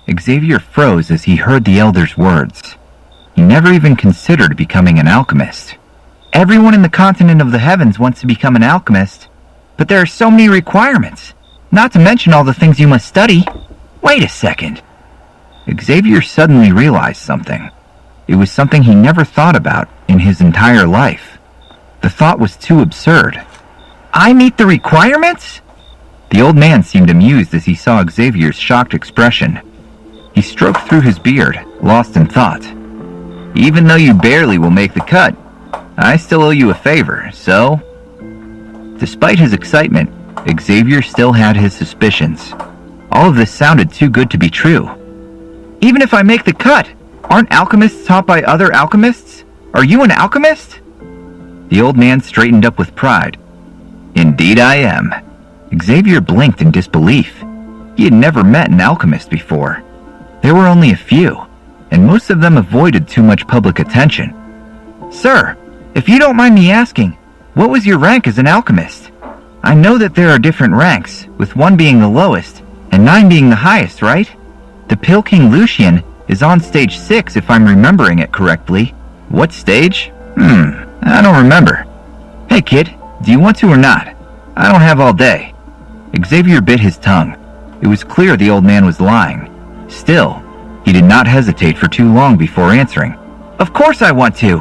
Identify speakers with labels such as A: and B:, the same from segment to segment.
A: Xavier froze as he heard the elder's words. He never even considered becoming an alchemist. Everyone in the continent of the heavens wants to become an alchemist, but there are so many requirements, not to mention all the things you must study. Wait a second. Xavier suddenly realized something. It was something he never thought about in his entire life. The thought was too absurd. I meet the requirements? The old man seemed amused as he saw Xavier's shocked expression. He stroked through his beard, lost in thought. Even though you barely will make the cut, I still owe you a favor, so... Despite his excitement, Xavier still had his suspicions. All of this sounded too good to be true. Even if I make the cut, aren't alchemists taught by other alchemists? Are you an alchemist? The old man straightened up with pride. Indeed I am. Xavier blinked in disbelief. He had never met an alchemist before. There were only a few, and most of them avoided too much public attention. Sir, if you don't mind me asking, what was your rank as an alchemist? I know that there are different ranks, with 1 being the lowest, and 9 being the highest, right? The Pill King Lucian is on stage 6 if I'm remembering it correctly. What stage? I don't remember. Hey kid, do you want to or not? I don't have all day. Xavier bit his tongue. It was clear the old man was lying. Still, he did not hesitate for too long before answering. Of course I want to.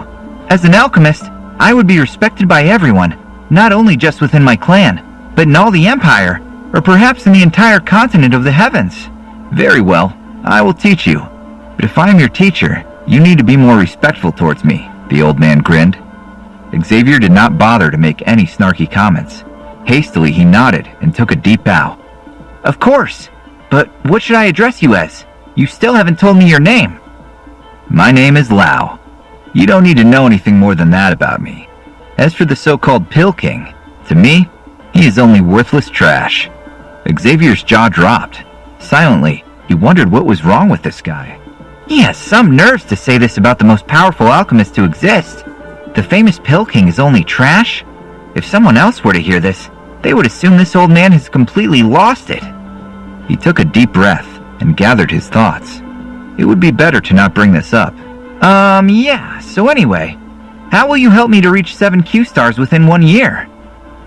A: As an alchemist, I would be respected by everyone, not only just within my clan, but in all the empire, or perhaps in the entire continent of the heavens. Very well, I will teach you. But if I am your teacher, you need to be more respectful towards me, the old man grinned. Xavier did not bother to make any snarky comments. Hastily he nodded and took a deep bow. Of course, but what should I address you as? You still haven't told me your name. My name is Lao. You don't need to know anything more than that about me. As for the so-called Pill King, to me, he is only worthless trash. Xavier's jaw dropped. Silently, he wondered what was wrong with this guy. He has some nerves to say this about the most powerful alchemist to exist. The famous Pill King is only trash? If someone else were to hear this, they would assume this old man has completely lost it. He took a deep breath and gathered his thoughts. It would be better to not bring this up. Yeah, so anyway, how will you help me to reach 7 Q-stars within 1 year?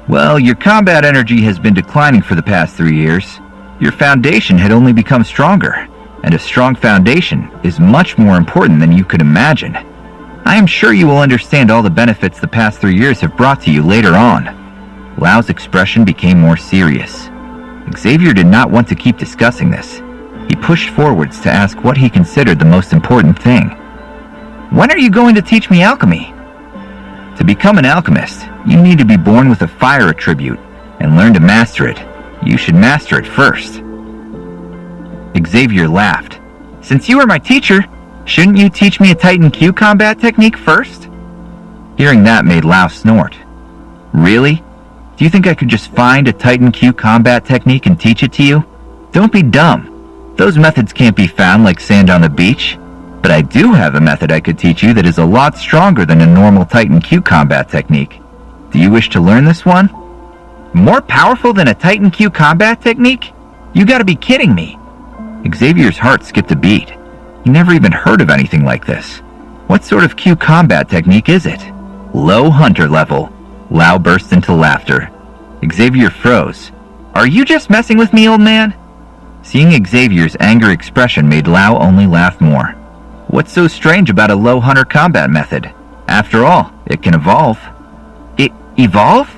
A: Well, your combat energy has been declining for the past 3 years. Your foundation had only become stronger, and a strong foundation is much more important than you could imagine. I am sure you will understand all the benefits the past 3 years have brought to you later on. Lao's expression became more serious. Xavier did not want to keep discussing this. He pushed forwards to ask what he considered the most important thing. When are you going to teach me alchemy? To become an alchemist, you need to be born with a fire attribute and learn to master it. You should master it first. Xavier laughed. Since you are my teacher, shouldn't you teach me a Titan Q combat technique first? Hearing that made Lao snort. Really? Do you think I could just find a Titan Q combat technique and teach it to you? Don't be dumb. Those methods can't be found like sand on the beach. But I do have a method I could teach you that is a lot stronger than a normal Titan Q combat technique. Do you wish to learn this one? More powerful than a Titan Q combat technique? You gotta be kidding me. Xavier's heart skipped a beat. He never even heard of anything like this. What sort of Q combat technique is it? Low hunter level. Lao burst into laughter. Xavier froze. Are you just messing with me, old man? Seeing Xavier's anger expression made Lao only laugh more. What's so strange about a low hunter combat method? After all, it can evolve. Evolve?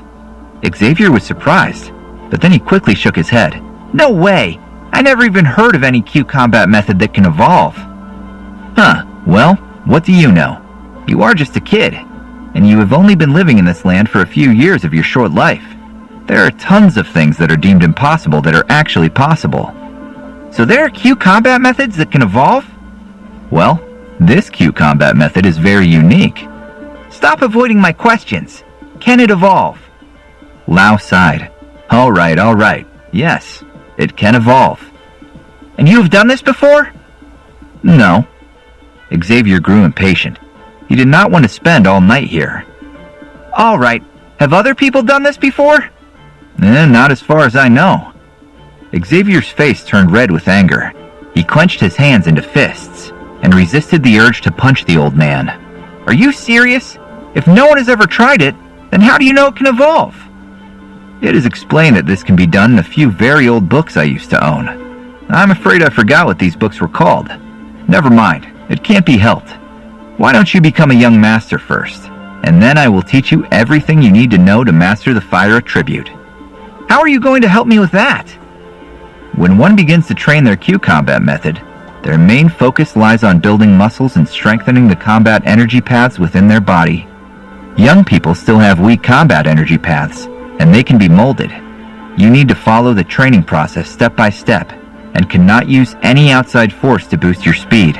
A: Xavier was surprised, but then he quickly shook his head. No way! I never even heard of any Q combat method that can evolve. Huh, well, what do you know? You are just a kid, and you have only been living in this land for a few years of your short life. There are tons of things that are deemed impossible that are actually possible. So there are Q combat methods that can evolve? Well, this Q combat method is very unique. Stop avoiding my questions. Can it evolve? Lao sighed. All right. Yes, it can evolve. And you have done this before? No. Xavier grew impatient. He did not want to spend all night here. All right. Have other people done this before? Not as far as I know. Xavier's face turned red with anger. He clenched his hands into fists and resisted the urge to punch the old man. Are you serious? If no one has ever tried it, then how do you know it can evolve? It is explained that this can be done in a few very old books I used to own. I'm afraid I forgot what these books were called. Never mind, it can't be helped. Why don't you become a young master first, and then I will teach you everything you need to know to master the fire attribute. How are you going to help me with that? When one begins to train their Q combat method, their main focus lies on building muscles and strengthening the combat energy paths within their body. Young people still have weak combat energy paths, and they can be molded. You need to follow the training process step by step, and cannot use any outside force to boost your speed.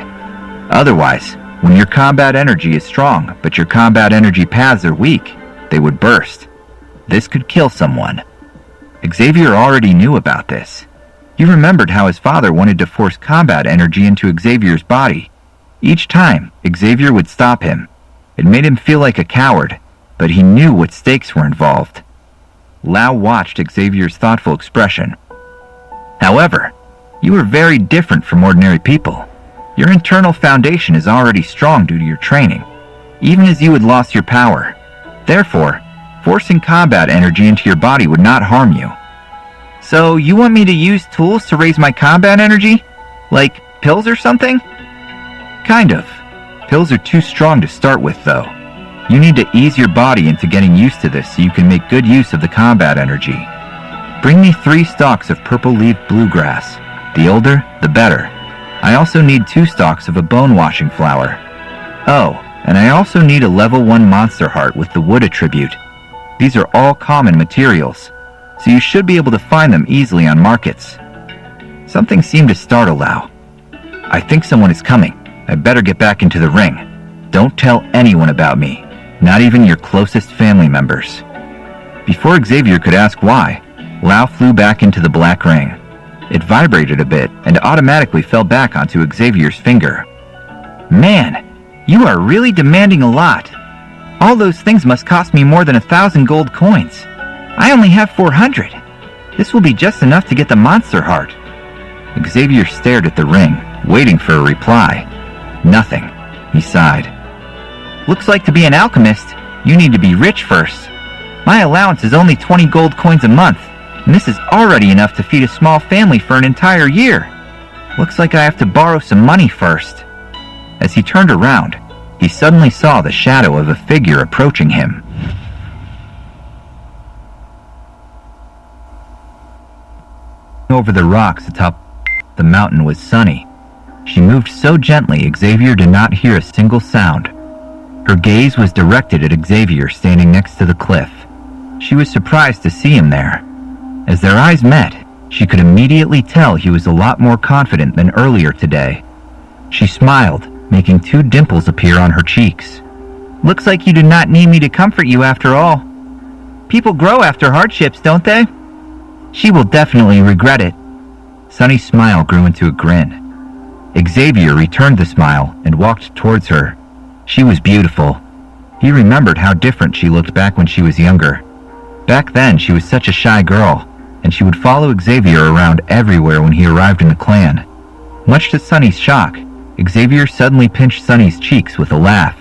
A: Otherwise, when your combat energy is strong, but your combat energy paths are weak, they would burst. This could kill someone. Xavier already knew about this. He remembered how his father wanted to force combat energy into Xavier's body. Each time, Xavier would stop him. It made him feel like a coward, but he knew what stakes were involved. Lau watched Xavier's thoughtful expression. However, you are very different from ordinary people. Your internal foundation is already strong due to your training, even as you had lost your power. Therefore, forcing combat energy into your body would not harm you. So, you want me to use tools to raise my combat energy? Like pills or something? Kind of. Pills are too strong to start with, though. You need to ease your body into getting used to this so you can make good use of the combat energy. Bring me 3 stalks of purple-leaved bluegrass. The older, the better. I also need 2 stalks of a bone-washing flower. Oh, and I also need a level 1 monster heart with the wood attribute. These are all common materials, so you should be able to find them easily on markets. Something seemed to startle Lau. I think someone is coming. I better get back into the ring. Don't tell anyone about me, not even your closest family members. Before Xavier could ask why, Lau flew back into the black ring. It vibrated a bit and automatically fell back onto Xavier's finger. Man, you are really demanding a lot. All those things must cost me more than 1,000 gold coins. I only have 400. This will be just enough to get the monster heart. Xavier stared at the ring, waiting for a reply. Nothing. He sighed. Looks like to be an alchemist, you need to be rich first. My allowance is only 20 gold coins a month, and this is already enough to feed a small family for an entire year. Looks like I have to borrow some money first. As he turned around, he suddenly saw the shadow of a figure approaching him. Over the rocks atop the mountain was Sunny. She moved so gently Xavier did not hear a single sound. Her gaze was directed at Xavier standing next to the cliff. She was surprised to see him there. As their eyes met, she could immediately tell he was a lot more confident than earlier today. She smiled, making 2 dimples appear on her cheeks. Looks like you do not need me to comfort you after all. People grow after hardships, don't they? She will definitely regret it. Sunny's smile grew into a grin. Xavier returned the smile and walked towards her. She was beautiful. He remembered how different she looked back when she was younger. Back then, she was such a shy girl, and she would follow Xavier around everywhere when he arrived in the clan. Much to Sunny's shock, Xavier suddenly pinched Sunny's cheeks with a laugh.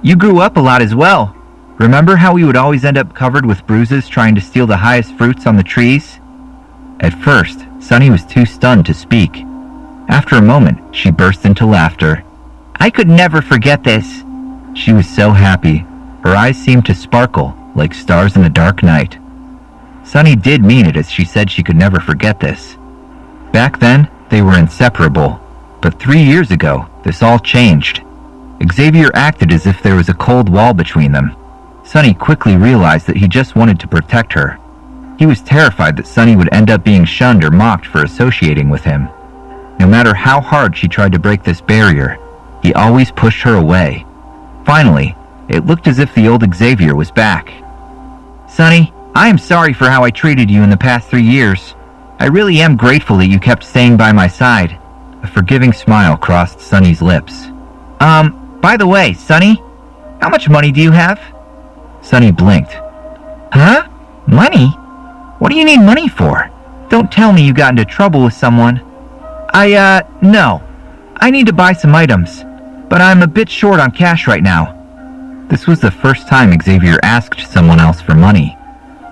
A: You grew up a lot as well. Remember how we would always end up covered with bruises trying to steal the highest fruits on the trees? At first, Sunny was too stunned to speak. After a moment, she burst into laughter. I could never forget this. She was so happy. Her eyes seemed to sparkle like stars in a dark night. Sunny did mean it as she said she could never forget this. Back then, they were inseparable. But 3 years ago, this all changed. Xavier acted as if there was a cold wall between them. Sunny quickly realized that he just wanted to protect her. He was terrified that Sunny would end up being shunned or mocked for associating with him. No matter how hard she tried to break this barrier, he always pushed her away. Finally, it looked as if the old Xavier was back. Sunny, I am sorry for how I treated you in the past 3 years. I really am grateful that you kept staying by my side. A forgiving smile crossed Sunny's lips. By the way, Sunny, how much money do you have? Sunny blinked. Huh? Money? What do you need money for? Don't tell me you got into trouble with someone. No. I need to buy some items, but I'm a bit short on cash right now. This was the first time Xavier asked someone else for money.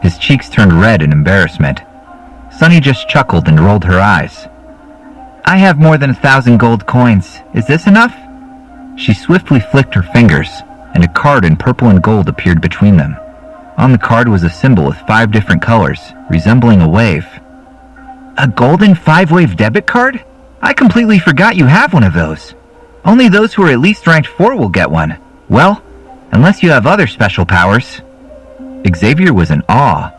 A: His cheeks turned red in embarrassment. Sunny just chuckled and rolled her eyes. I have more than 1,000 gold coins. Is this enough? She swiftly flicked her fingers, and a card in purple and gold appeared between them. On the card was a symbol with 5 different colors, resembling a wave. A golden 5-wave debit card? I completely forgot you have one of those. Only those who are at least ranked 4 will get one. Well, unless you have other special powers. Xavier was in awe.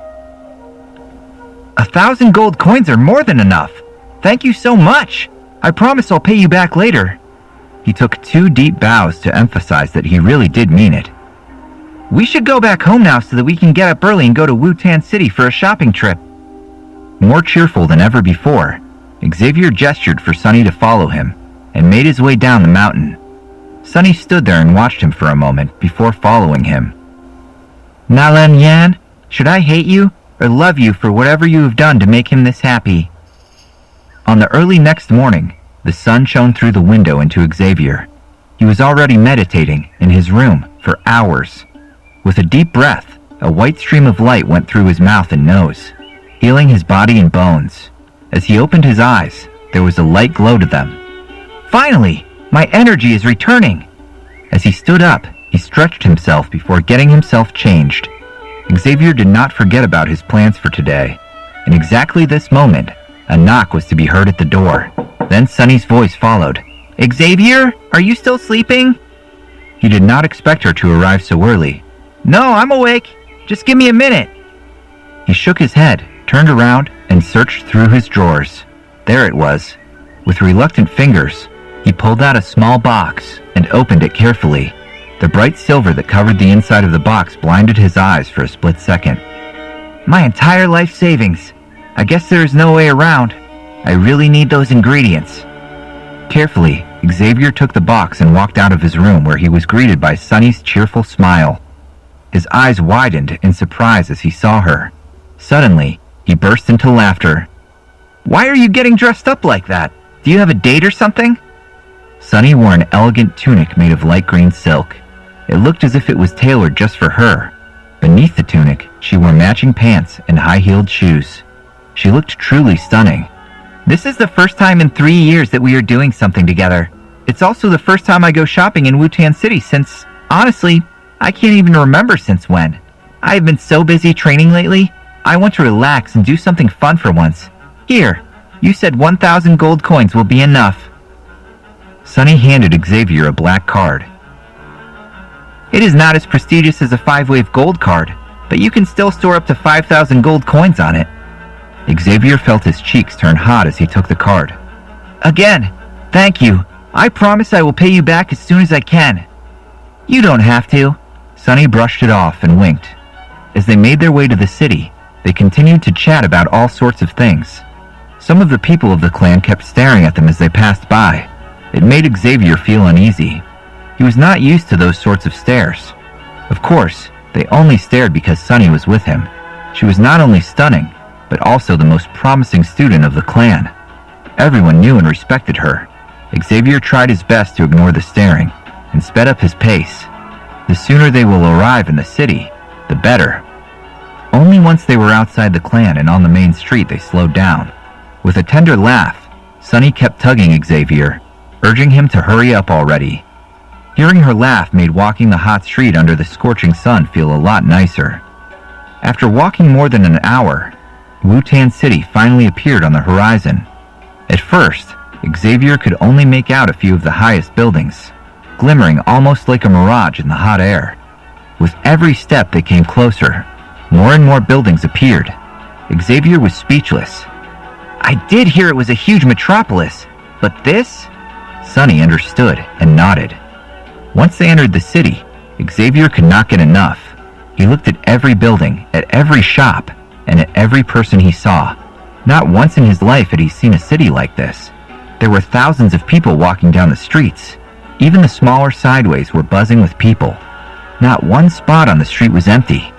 A: 1,000 gold coins are more than enough. Thank you so much. I promise I'll pay you back later. He took 2 deep bows to emphasize that he really did mean it. We should go back home now so that we can get up early and go to Wutan City for a shopping trip. More cheerful than ever before, Xavier gestured for Sunny to follow him and made his way down the mountain. Sunny stood there and watched him for a moment before following him. Nalan Yan, should I hate you or love you for whatever you have done to make him this happy? On the early next morning, the sun shone through the window into Xavier. He was already meditating in his room for hours. With a deep breath, a white stream of light went through his mouth and nose, healing his body and bones. As he opened his eyes, there was a light glow to them. Finally, my energy is returning. As he stood up, he stretched himself before getting himself changed. Xavier did not forget about his plans for today. In exactly this moment, a knock was to be heard at the door. Then Sunny's voice followed. Xavier, are you still sleeping? He did not expect her to arrive so early. No, I'm awake. Just give me a minute. He shook his head, turned around, and searched through his drawers. There it was. With reluctant fingers, he pulled out a small box and opened it carefully. The bright silver that covered the inside of the box blinded his eyes for a split second. My entire life savings. I guess there is no way around. I really need those ingredients. Carefully, Xavier took the box and walked out of his room where he was greeted by Sunny's cheerful smile. His eyes widened in surprise as he saw her. Suddenly, he burst into laughter. Why are you getting dressed up like that? Do you have a date or something? Sunny wore an elegant tunic made of light green silk. It looked as if it was tailored just for her. Beneath the tunic, she wore matching pants and high-heeled shoes. She looked truly stunning. This is the first time in 3 years that we are doing something together. It's also the first time I go shopping in Wutan City since, honestly, I can't even remember since when. I have been so busy training lately. I want to relax and do something fun for once. Here, you said 1,000 gold coins will be enough. Sunny handed Xavier a black card. It is not as prestigious as a 5-wave gold card, but you can still store up to 5,000 gold coins on it. Xavier felt his cheeks turn hot as he took the card. Again, thank you. I promise I will pay you back as soon as I can. You don't have to. Sunny brushed it off and winked. As they made their way to the city, they continued to chat about all sorts of things. Some of the people of the clan kept staring at them as they passed by. It made Xavier feel uneasy. He was not used to those sorts of stares. Of course, they only stared because Sunny was with him. She was not only stunning, but also the most promising student of the clan. Everyone knew and respected her. Xavier tried his best to ignore the staring and sped up his pace. The sooner they will arrive in the city, the better. Only once they were outside the clan and on the main street they slowed down. With a tender laugh, Sunny kept tugging Xavier, urging him to hurry up already. Hearing her laugh made walking the hot street under the scorching sun feel a lot nicer. After walking more than an hour, Wutan City finally appeared on the horizon. At first, Xavier could only make out a few of the highest buildings, glimmering almost like a mirage in the hot air. With every step they came closer, more and more buildings appeared. Xavier was speechless. I did hear it was a huge metropolis, but this? Sunny understood and nodded. Once they entered the city, Xavier could not get enough. He looked at every building, at every shop, and at every person he saw. Not once in his life had he seen a city like this. There were thousands of people walking down the streets. Even the smaller sideways were buzzing with people. Not one spot on the street was empty.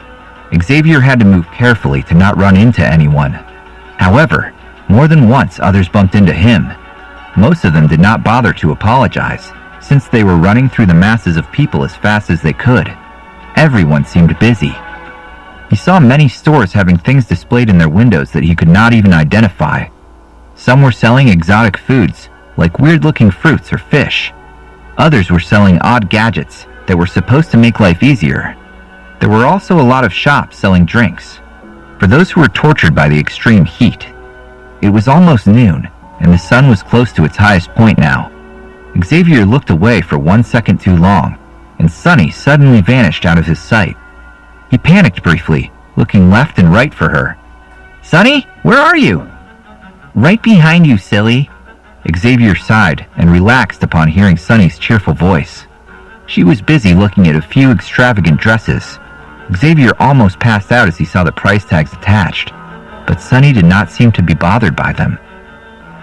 A: Xavier had to move carefully to not run into anyone. However, more than once others bumped into him. Most of them did not bother to apologize, since they were running through the masses of people as fast as they could. Everyone seemed busy. He saw many stores having things displayed in their windows that he could not even identify. Some were selling exotic foods, like weird-looking fruits or fish. Others were selling odd gadgets that were supposed to make life easier. There were also a lot of shops selling drinks, for those who were tortured by the extreme heat. It was almost noon, and the sun was close to its highest point now. Xavier looked away for 1 second too long, and Sunny suddenly vanished out of his sight. He panicked briefly, looking left and right for her. "Sunny, where are you?" "Right behind you, silly." Xavier sighed and relaxed upon hearing Sunny's cheerful voice. She was busy looking at a few extravagant dresses. Xavier almost passed out as he saw the price tags attached, but Sunny did not seem to be bothered by them.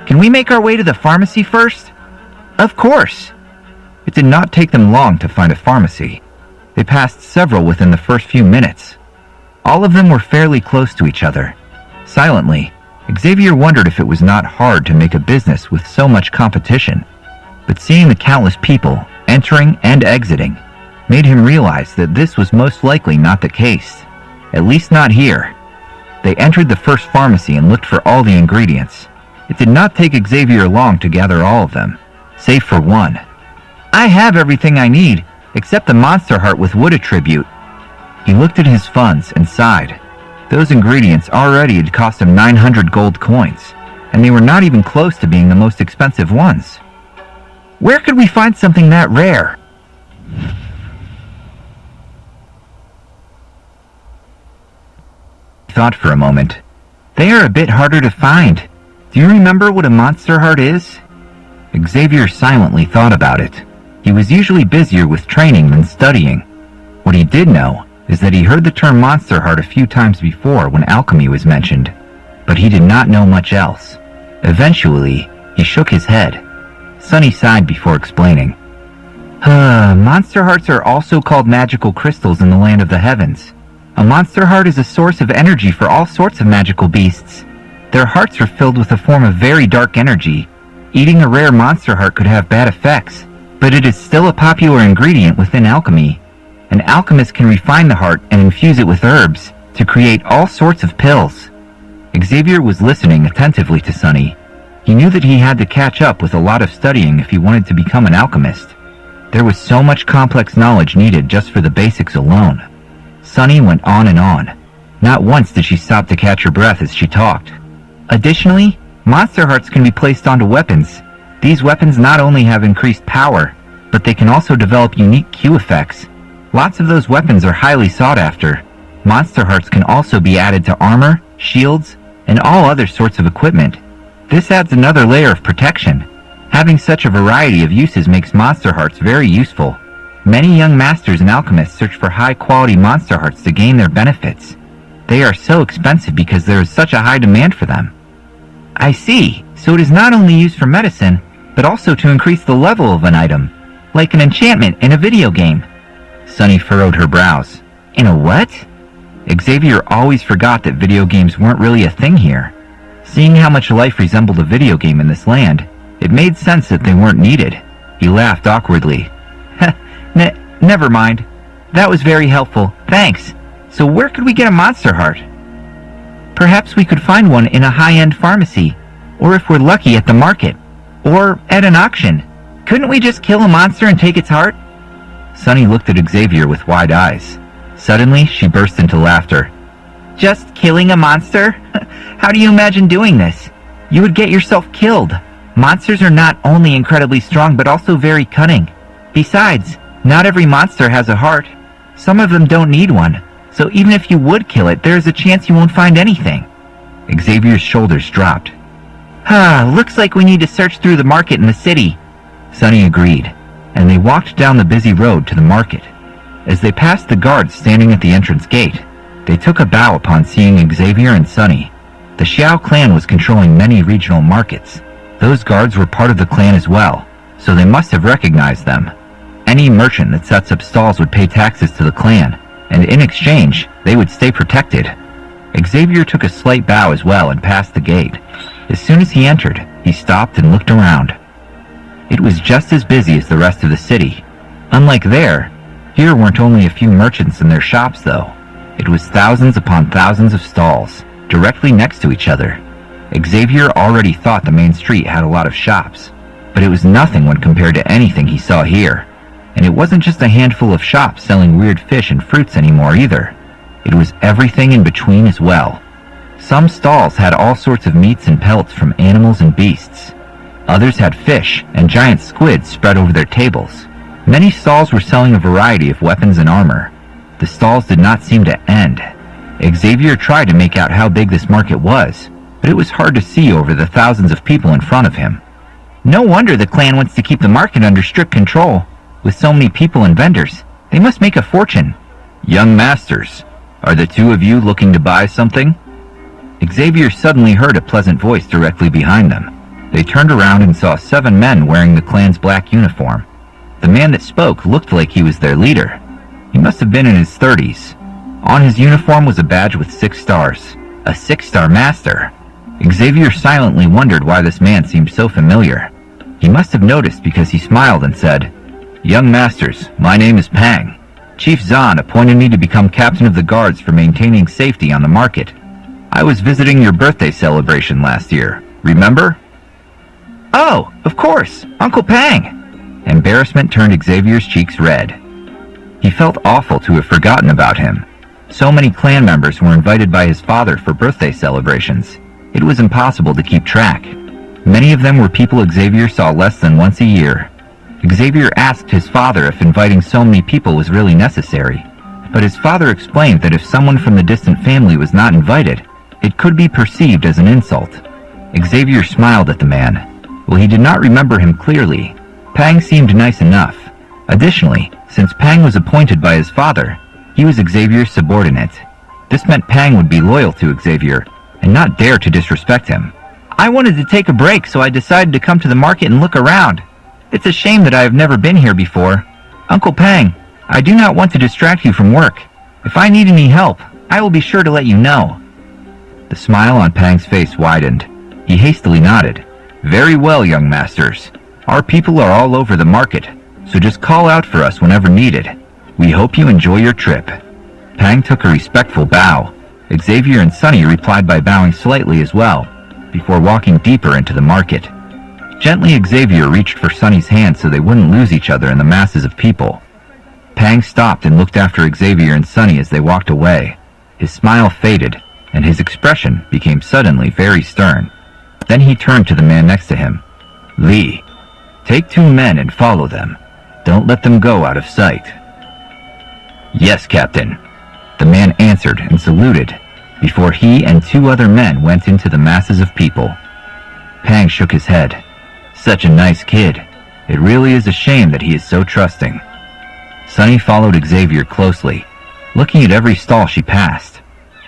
A: "Can we make our way to the pharmacy first?" "Of course." It did not take them long to find a pharmacy. They passed several within the first few minutes. All of them were fairly close to each other. Silently, Xavier wondered if it was not hard to make a business with so much competition, but seeing the countless people entering and exiting made him realize that this was most likely not the case, at least not here. They entered the first pharmacy and looked for all the ingredients. It did not take Xavier long to gather all of them, save for one. "I have everything I need, except the monster heart with wood attribute." He looked at his funds and sighed. Those ingredients already had cost him 900 gold coins, and they were not even close to being the most expensive ones. "Where could we find something that rare?" He thought for a moment. "They are a bit harder to find. Do you remember what a monster heart is?" Xavier silently thought about it. He was usually busier with training than studying. What he did know is that he heard the term monster heart a few times before when alchemy was mentioned, but he did not know much else. Eventually, he shook his head. Sunny sighed before explaining. Monster hearts are also called magical crystals in the land of the heavens. A monster heart is a source of energy for all sorts of magical beasts. Their hearts are filled with a form of very dark energy. Eating a rare monster heart could have bad effects, but it is still a popular ingredient within alchemy. An alchemist can refine the heart and infuse it with herbs to create all sorts of pills. Xavier was listening attentively to Sunny. He knew that he had to catch up with a lot of studying if he wanted to become an alchemist. There was so much complex knowledge needed just for the basics alone. Sunny went on and on. Not once did she stop to catch her breath as she talked. Additionally, monster hearts can be placed onto weapons. These weapons not only have increased power, but they can also develop unique Q effects. Lots of those weapons are highly sought after. Monster hearts can also be added to armor, shields, and all other sorts of equipment. This adds another layer of protection. Having such a variety of uses makes monster hearts very useful. Many young masters and alchemists search for high-quality monster hearts to gain their benefits. They are so expensive because there is such a high demand for them. I see. So it is not only used for medicine, but also to increase the level of an item, like an enchantment in a video game. Sunny furrowed her brows. In a what? Xavier always forgot that video games weren't really a thing here. Seeing how much life resembled a video game in this land, it made sense that they weren't needed. He laughed awkwardly. Never mind. That was very helpful. Thanks. So where could we get a monster heart? Perhaps we could find one in a high-end pharmacy, or if we're lucky at the market, or at an auction. Couldn't we just kill a monster and take its heart? Sunny looked at Xavier with wide eyes. Suddenly, she burst into laughter. Just killing a monster? How do you imagine doing this? You would get yourself killed. Monsters are not only incredibly strong, but also very cunning. Besides, not every monster has a heart. Some of them don't need one. So even if you would kill it, there is a chance you won't find anything. Xavier's shoulders dropped. Looks like we need to search through the market in the city. Sunny agreed, and they walked down the busy road to the market. As they passed the guards standing at the entrance gate, they took a bow upon seeing Xavier and Sunny. The Xiao clan was controlling many regional markets. Those guards were part of the clan as well, so they must have recognized them. Any merchant that sets up stalls would pay taxes to the clan, and in exchange, they would stay protected. Xavier took a slight bow as well and passed the gate. As soon as he entered, he stopped and looked around. It was just as busy as the rest of the city. Unlike there, here weren't only a few merchants in their shops though. It was thousands upon thousands of stalls, directly next to each other. Xavier already thought the main street had a lot of shops, but it was nothing when compared to anything he saw here. And it wasn't just a handful of shops selling weird fish and fruits anymore either. It was everything in between as well. Some stalls had all sorts of meats and pelts from animals and beasts. Others had fish and giant squids spread over their tables. Many stalls were selling a variety of weapons and armor. The stalls did not seem to end. Xavier tried to make out how big this market was, but it was hard to see over the thousands of people in front of him. No wonder the clan wants to keep the market under strict control. With so many people and vendors, they must make a fortune. Young masters, are the two of you looking to buy something? Xavier suddenly heard a pleasant voice directly behind them. They turned around and saw 7 men wearing the clan's black uniform. The man that spoke looked like he was their leader. He must have been in his 30s. On his uniform was a badge with 6 stars, a 6-star master. Xavier silently wondered why this man seemed so familiar. He must have noticed because he smiled and said, "Young masters, my name is Pang. Chief Zahn appointed me to become captain of the guards for maintaining safety on the market. I was visiting your birthday celebration last year. Remember?" "Oh, of course, Uncle Pang." Embarrassment turned Xavier's cheeks red. He felt awful to have forgotten about him. So many clan members were invited by his father for birthday celebrations. It was impossible to keep track. Many of them were people Xavier saw less than once a year. Xavier asked his father if inviting so many people was really necessary, but his father explained that if someone from the distant family was not invited, it could be perceived as an insult. Xavier smiled at the man. While he did not remember him clearly, Pang seemed nice enough. Additionally, since Pang was appointed by his father, he was Xavier's subordinate. This meant Pang would be loyal to Xavier and not dare to disrespect him. "I wanted to take a break, so I decided to come to the market and look around. It's a shame that I have never been here before. Uncle Pang, I do not want to distract you from work. If I need any help, I will be sure to let you know." The smile on Pang's face widened. He hastily nodded. "Very well, young masters. Our people are all over the market, so just call out for us whenever needed. We hope you enjoy your trip." Pang took a respectful bow. Xavier and Sunny replied by bowing slightly as well, before walking deeper into the market. Gently, Xavier reached for Sunny's hand so they wouldn't lose each other in the masses of people. Pang stopped and looked after Xavier and Sunny as they walked away. His smile faded, and his expression became suddenly very stern. Then he turned to the man next to him. "Lee, take 2 men and follow them. Don't let them go out of sight." "Yes, Captain." The man answered and saluted, before he and 2 other men went into the masses of people. Pang shook his head. "Such a nice kid. It really is a shame that he is so trusting." Sunny followed Xavier closely, looking at every stall she passed.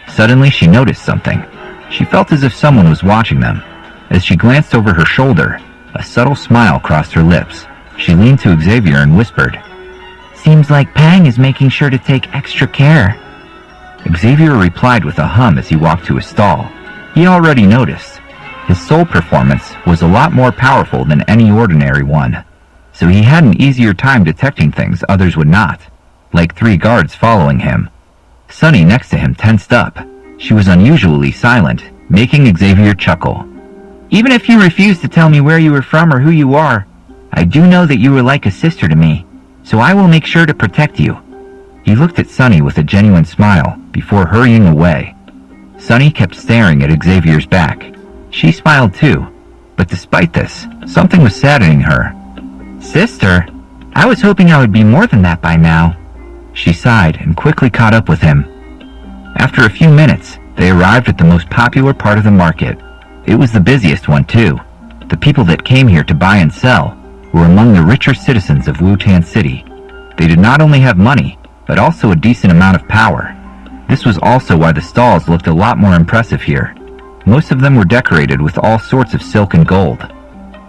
A: Suddenly she noticed something. She felt as if someone was watching them. As she glanced over her shoulder, a subtle smile crossed her lips. She leaned to Xavier and whispered, "Seems like Pang is making sure to take extra care." Xavier replied with a hum as he walked to a stall. He already noticed. His soul performance was a lot more powerful than any ordinary one, so he had an easier time detecting things others would not, like 3 guards following him. Sunny next to him tensed up. She was unusually silent, making Xavier chuckle. "Even if you refuse to tell me where you are from or who you are, I do know that you are like a sister to me, so I will make sure to protect you." He looked at Sunny with a genuine smile before hurrying away. Sunny kept staring at Xavier's back. She smiled too, but despite this, something was saddening her. "Sister? I was hoping I would be more than that by now." She sighed and quickly caught up with him. After a few minutes, they arrived at the most popular part of the market. It was the busiest one too. The people that came here to buy and sell were among the richer citizens of Wutan City. They did not only have money, but also a decent amount of power. This was also why the stalls looked a lot more impressive here. Most of them were decorated with all sorts of silk and gold.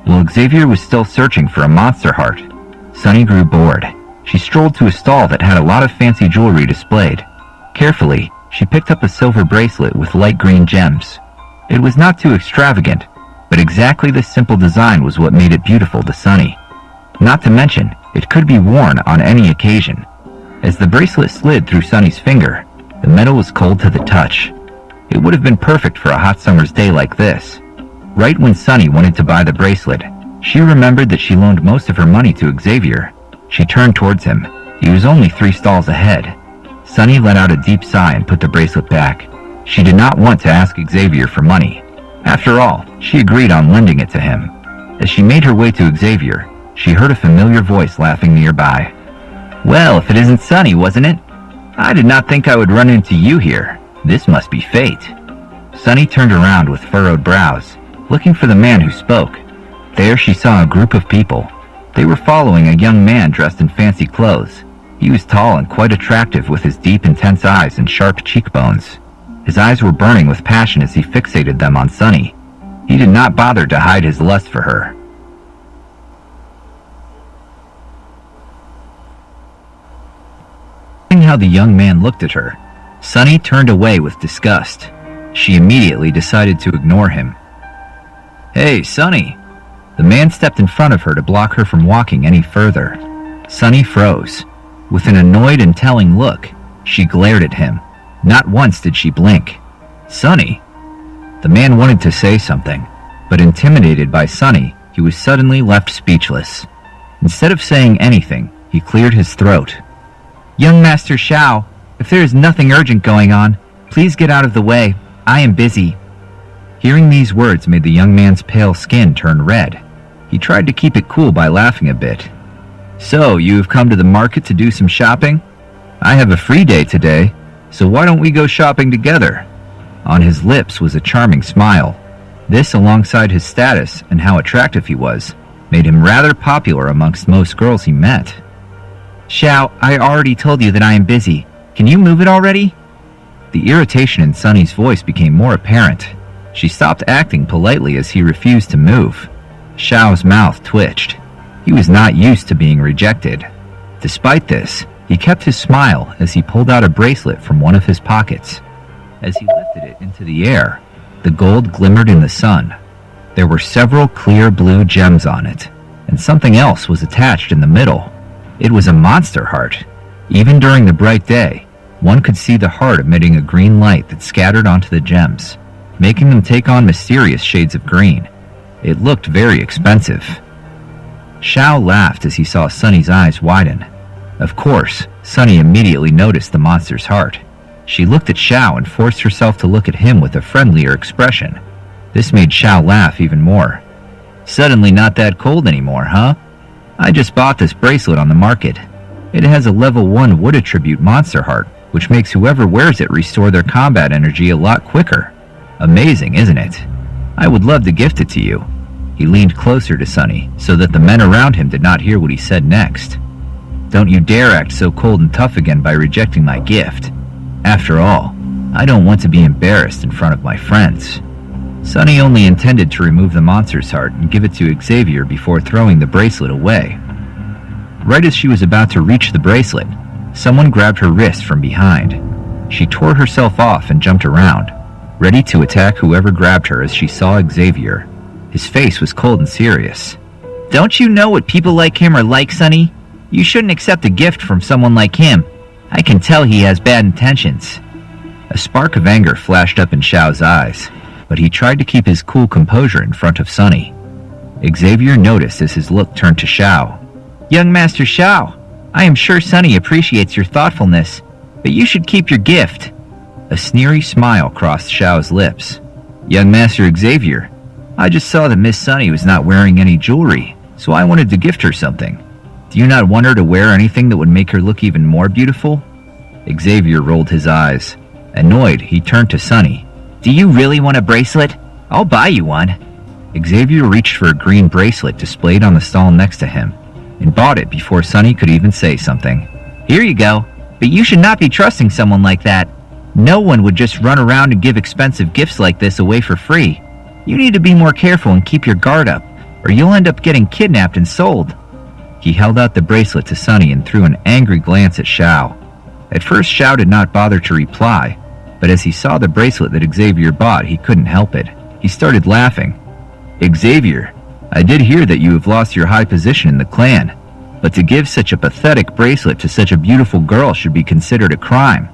A: While Xavier was still searching for a monster heart, Sunny grew bored. She strolled to a stall that had a lot of fancy jewelry displayed. Carefully, she picked up a silver bracelet with light green gems. It was not too extravagant, But exactly this simple design was what made it beautiful to Sunny. Not to mention, it could be worn on any occasion. As the bracelet slid through Sunny's finger, the metal was cold to the touch. It would have been perfect for a hot summer's day like this. Right when Sunny wanted to buy the bracelet, she remembered that she loaned most of her money to Xavier. She turned towards him. He was only 3 stalls ahead. Sunny let out a deep sigh and put the bracelet back. She did not want to ask Xavier for money. After all, she agreed on lending it to him. As she made her way to Xavier, she heard a familiar voice laughing nearby. "Well, if it isn't Sunny, wasn't it? I did not think I would run into you here. This must be fate." Sunny turned around with furrowed brows, looking for the man who spoke. There she saw a group of people. They were following a young man dressed in fancy clothes. He was tall and quite attractive with his deep, intense eyes and sharp cheekbones. His eyes were burning with passion as he fixated them on Sunny. He did not bother to hide his lust for her. Seeing how the young man looked at her, Sunny turned away with disgust. She immediately decided to ignore him. "Hey, Sunny!" The man stepped in front of her to block her from walking any further. Sunny froze. With an annoyed and telling look, she glared at him. Not once did she blink. "Sunny!" The man wanted to say something, but intimidated by Sunny, he was suddenly left speechless. Instead of saying anything, he cleared his throat. "Young Master Xiao, if there is nothing urgent going on, please get out of the way. I am busy." Hearing these words made the young man's pale skin turn red. He tried to keep it cool by laughing a bit. "So, you have come to the market to do some shopping? I have a free day today, so why don't we go shopping together?" On his lips was a charming smile. This, alongside his status and how attractive he was, made him rather popular amongst most girls he met. "Xiao, I already told you that I am busy. Can you move it already?" The irritation in Sunny's voice became more apparent. She stopped acting politely as he refused to move. Xiao's mouth twitched. He was not used to being rejected. Despite this, he kept his smile as he pulled out a bracelet from one of his pockets. As he lifted it into the air, the gold glimmered in the sun. There were several clear blue gems on it, and something else was attached in the middle. It was a monster heart. Even during the bright day, one could see the heart emitting a green light that scattered onto the gems, making them take on mysterious shades of green. It looked very expensive. Xiao laughed as he saw Sunny's eyes widen. Of course, Sunny immediately noticed the monster's heart. She looked at Xiao and forced herself to look at him with a friendlier expression. This made Xiao laugh even more. "Suddenly not that cold anymore, huh? I just bought this bracelet on the market. It has a level 1 wood attribute monster heart, which makes whoever wears it restore their combat energy a lot quicker. Amazing, isn't it? I would love to gift it to you." He leaned closer to Sunny so that the men around him did not hear what he said next. "Don't you dare act so cold and tough again by rejecting my gift. After all, I don't want to be embarrassed in front of my friends." Sunny only intended to remove the monster's heart and give it to Xavier before throwing the bracelet away. Right as she was about to reach the bracelet, someone grabbed her wrist from behind. She tore herself off and jumped around, ready to attack whoever grabbed her as she saw Xavier. His face was cold and serious. "Don't you know what people like him are like, Sunny? You shouldn't accept a gift from someone like him. I can tell he has bad intentions." A spark of anger flashed up in Xiao's eyes, but he tried to keep his cool composure in front of Sunny. Xavier noticed as his look turned to Xiao. "Young Master Xiao, I am sure Sunny appreciates your thoughtfulness, but you should keep your gift." A sneery smile crossed Xiao's lips. "Young Master Xavier, I just saw that Miss Sunny was not wearing any jewelry, so I wanted to gift her something. Do you not want her to wear anything that would make her look even more beautiful?" Xavier rolled his eyes. Annoyed, he turned to Sunny. "Do you really want a bracelet? I'll buy you one." Xavier reached for a green bracelet displayed on the stall next to him, and bought it before Sunny could even say something. "Here you go, but you should not be trusting someone like that. No one would just run around and give expensive gifts like this away for free. You need to be more careful and keep your guard up, or you'll end up getting kidnapped and sold." He held out the bracelet to Sunny and threw an angry glance at Xiao. At first, Xiao did not bother to reply, but as he saw the bracelet that Xavier bought, he couldn't help it. He started laughing. Xavier, I did hear that you have lost your high position in the clan, but to give such a pathetic bracelet to such a beautiful girl should be considered a crime.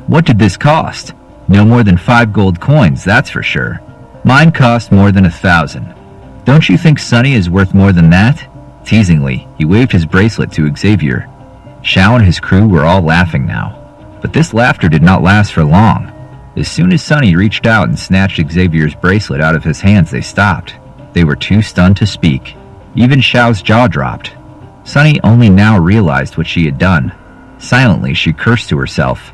A: What did this cost? No more than 5 gold coins, that's for sure. Mine cost more than 1,000. Don't you think Sunny is worth more than that? Teasingly, he waved his bracelet to Xavier. Xiao and his crew were all laughing now, but this laughter did not last for long. As soon as Sunny reached out and snatched Xavier's bracelet out of his hands, they stopped. They were too stunned to speak. Even Xiao's jaw dropped. Sunny only now realized what she had done. Silently, she cursed to herself.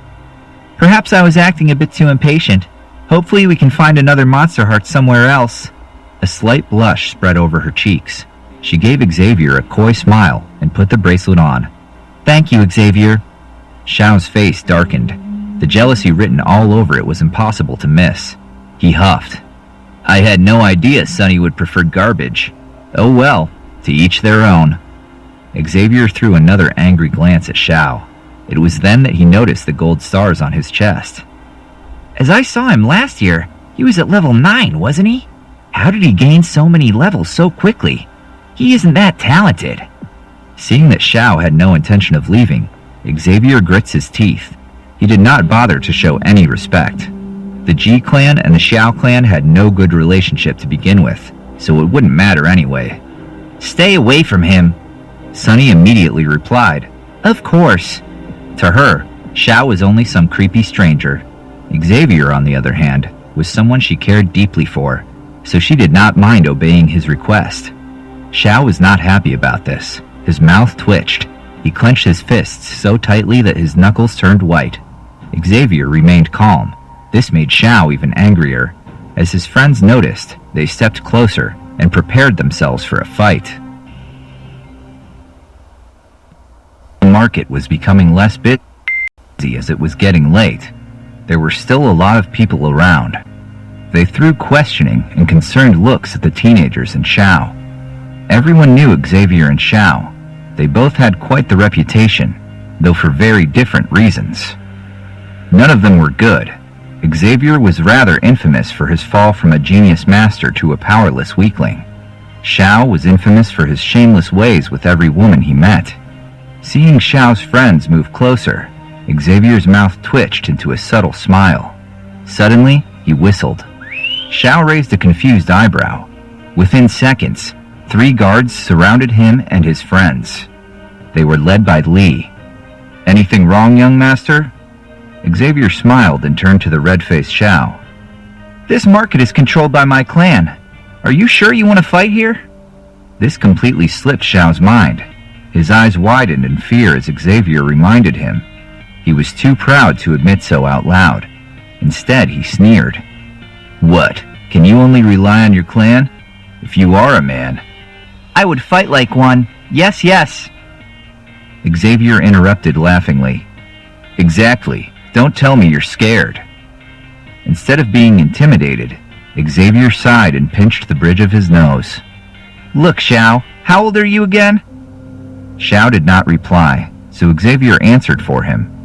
A: Perhaps I was acting a bit too impatient. Hopefully we can find another Monster Heart somewhere else. A slight blush spread over her cheeks. She gave Xavier a coy smile and put the bracelet on. Thank you, Xavier. Xiao's face darkened. The jealousy written all over it was impossible to miss. He huffed. I had no idea Sunny would prefer garbage. Oh well, to each their own. Xavier threw another angry glance at Xiao. It was then that he noticed the gold stars on his chest. As I saw him last year, he was at level 9, wasn't he? How did he gain so many levels so quickly? He isn't that talented. Seeing that Xiao had no intention of leaving, Xavier grits his teeth. He did not bother to show any respect. The Ji clan and the Xiao clan had no good relationship to begin with, so it wouldn't matter anyway. Stay away from him, Sunny immediately replied. Of course. To her, Xiao was only some creepy stranger. Xavier, on the other hand, was someone she cared deeply for, so she did not mind obeying his request. Xiao was not happy about this. His mouth twitched. He clenched his fists so tightly that his knuckles turned white. Xavier remained calm. This made Xiao even angrier. As his friends noticed, they stepped closer and prepared themselves for a fight. The market was becoming less busy as it was getting late. There were still a lot of people around. They threw questioning and concerned looks at the teenagers and Xiao. Everyone knew Xavier and Xiao. They both had quite the reputation, though for very different reasons. None of them were good. Xavier was rather infamous for his fall from a genius master to a powerless weakling. Xiao was infamous for his shameless ways with every woman he met. Seeing Xiao's friends move closer, Xavier's mouth twitched into a subtle smile. Suddenly, he whistled. Xiao raised a confused eyebrow. Within seconds, 3 guards surrounded him and his friends. They were led by Li. Anything wrong, young master? Xavier smiled and turned to the red-faced Xiao. This market is controlled by my clan. Are you sure you want to fight here? This completely slipped Xiao's mind. His eyes widened in fear as Xavier reminded him. He was too proud to admit so out loud. Instead, he sneered. What? Can you only rely on your clan? If you are a man, I would fight like one. Yes, yes. Xavier interrupted laughingly. Exactly. Don't tell me you're scared. Instead of being intimidated, Xavier sighed and pinched the bridge of his nose. Look, Xiao, how old are you again? Xiao did not reply, so Xavier answered for him.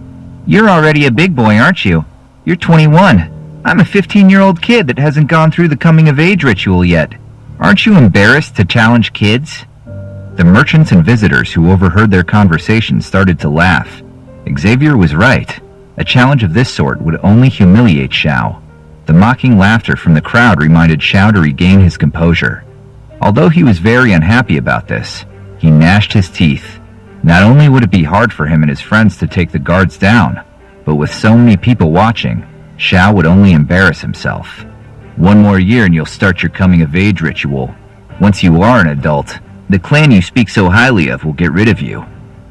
A: You're already a big boy, aren't you? You're 21. I'm a 15-year-old kid that hasn't gone through the coming-of-age ritual yet. Aren't you embarrassed to challenge kids? The merchants and visitors who overheard their conversation started to laugh. Xavier was right. A challenge of this sort would only humiliate Xiao. The mocking laughter from the crowd reminded Xiao to regain his composure. Although he was very unhappy about this, he gnashed his teeth. Not only would it be hard for him and his friends to take the guards down, but with so many people watching, Xiao would only embarrass himself. 1 more year and you'll start your coming-of-age ritual. Once you are an adult, the clan you speak so highly of will get rid of you.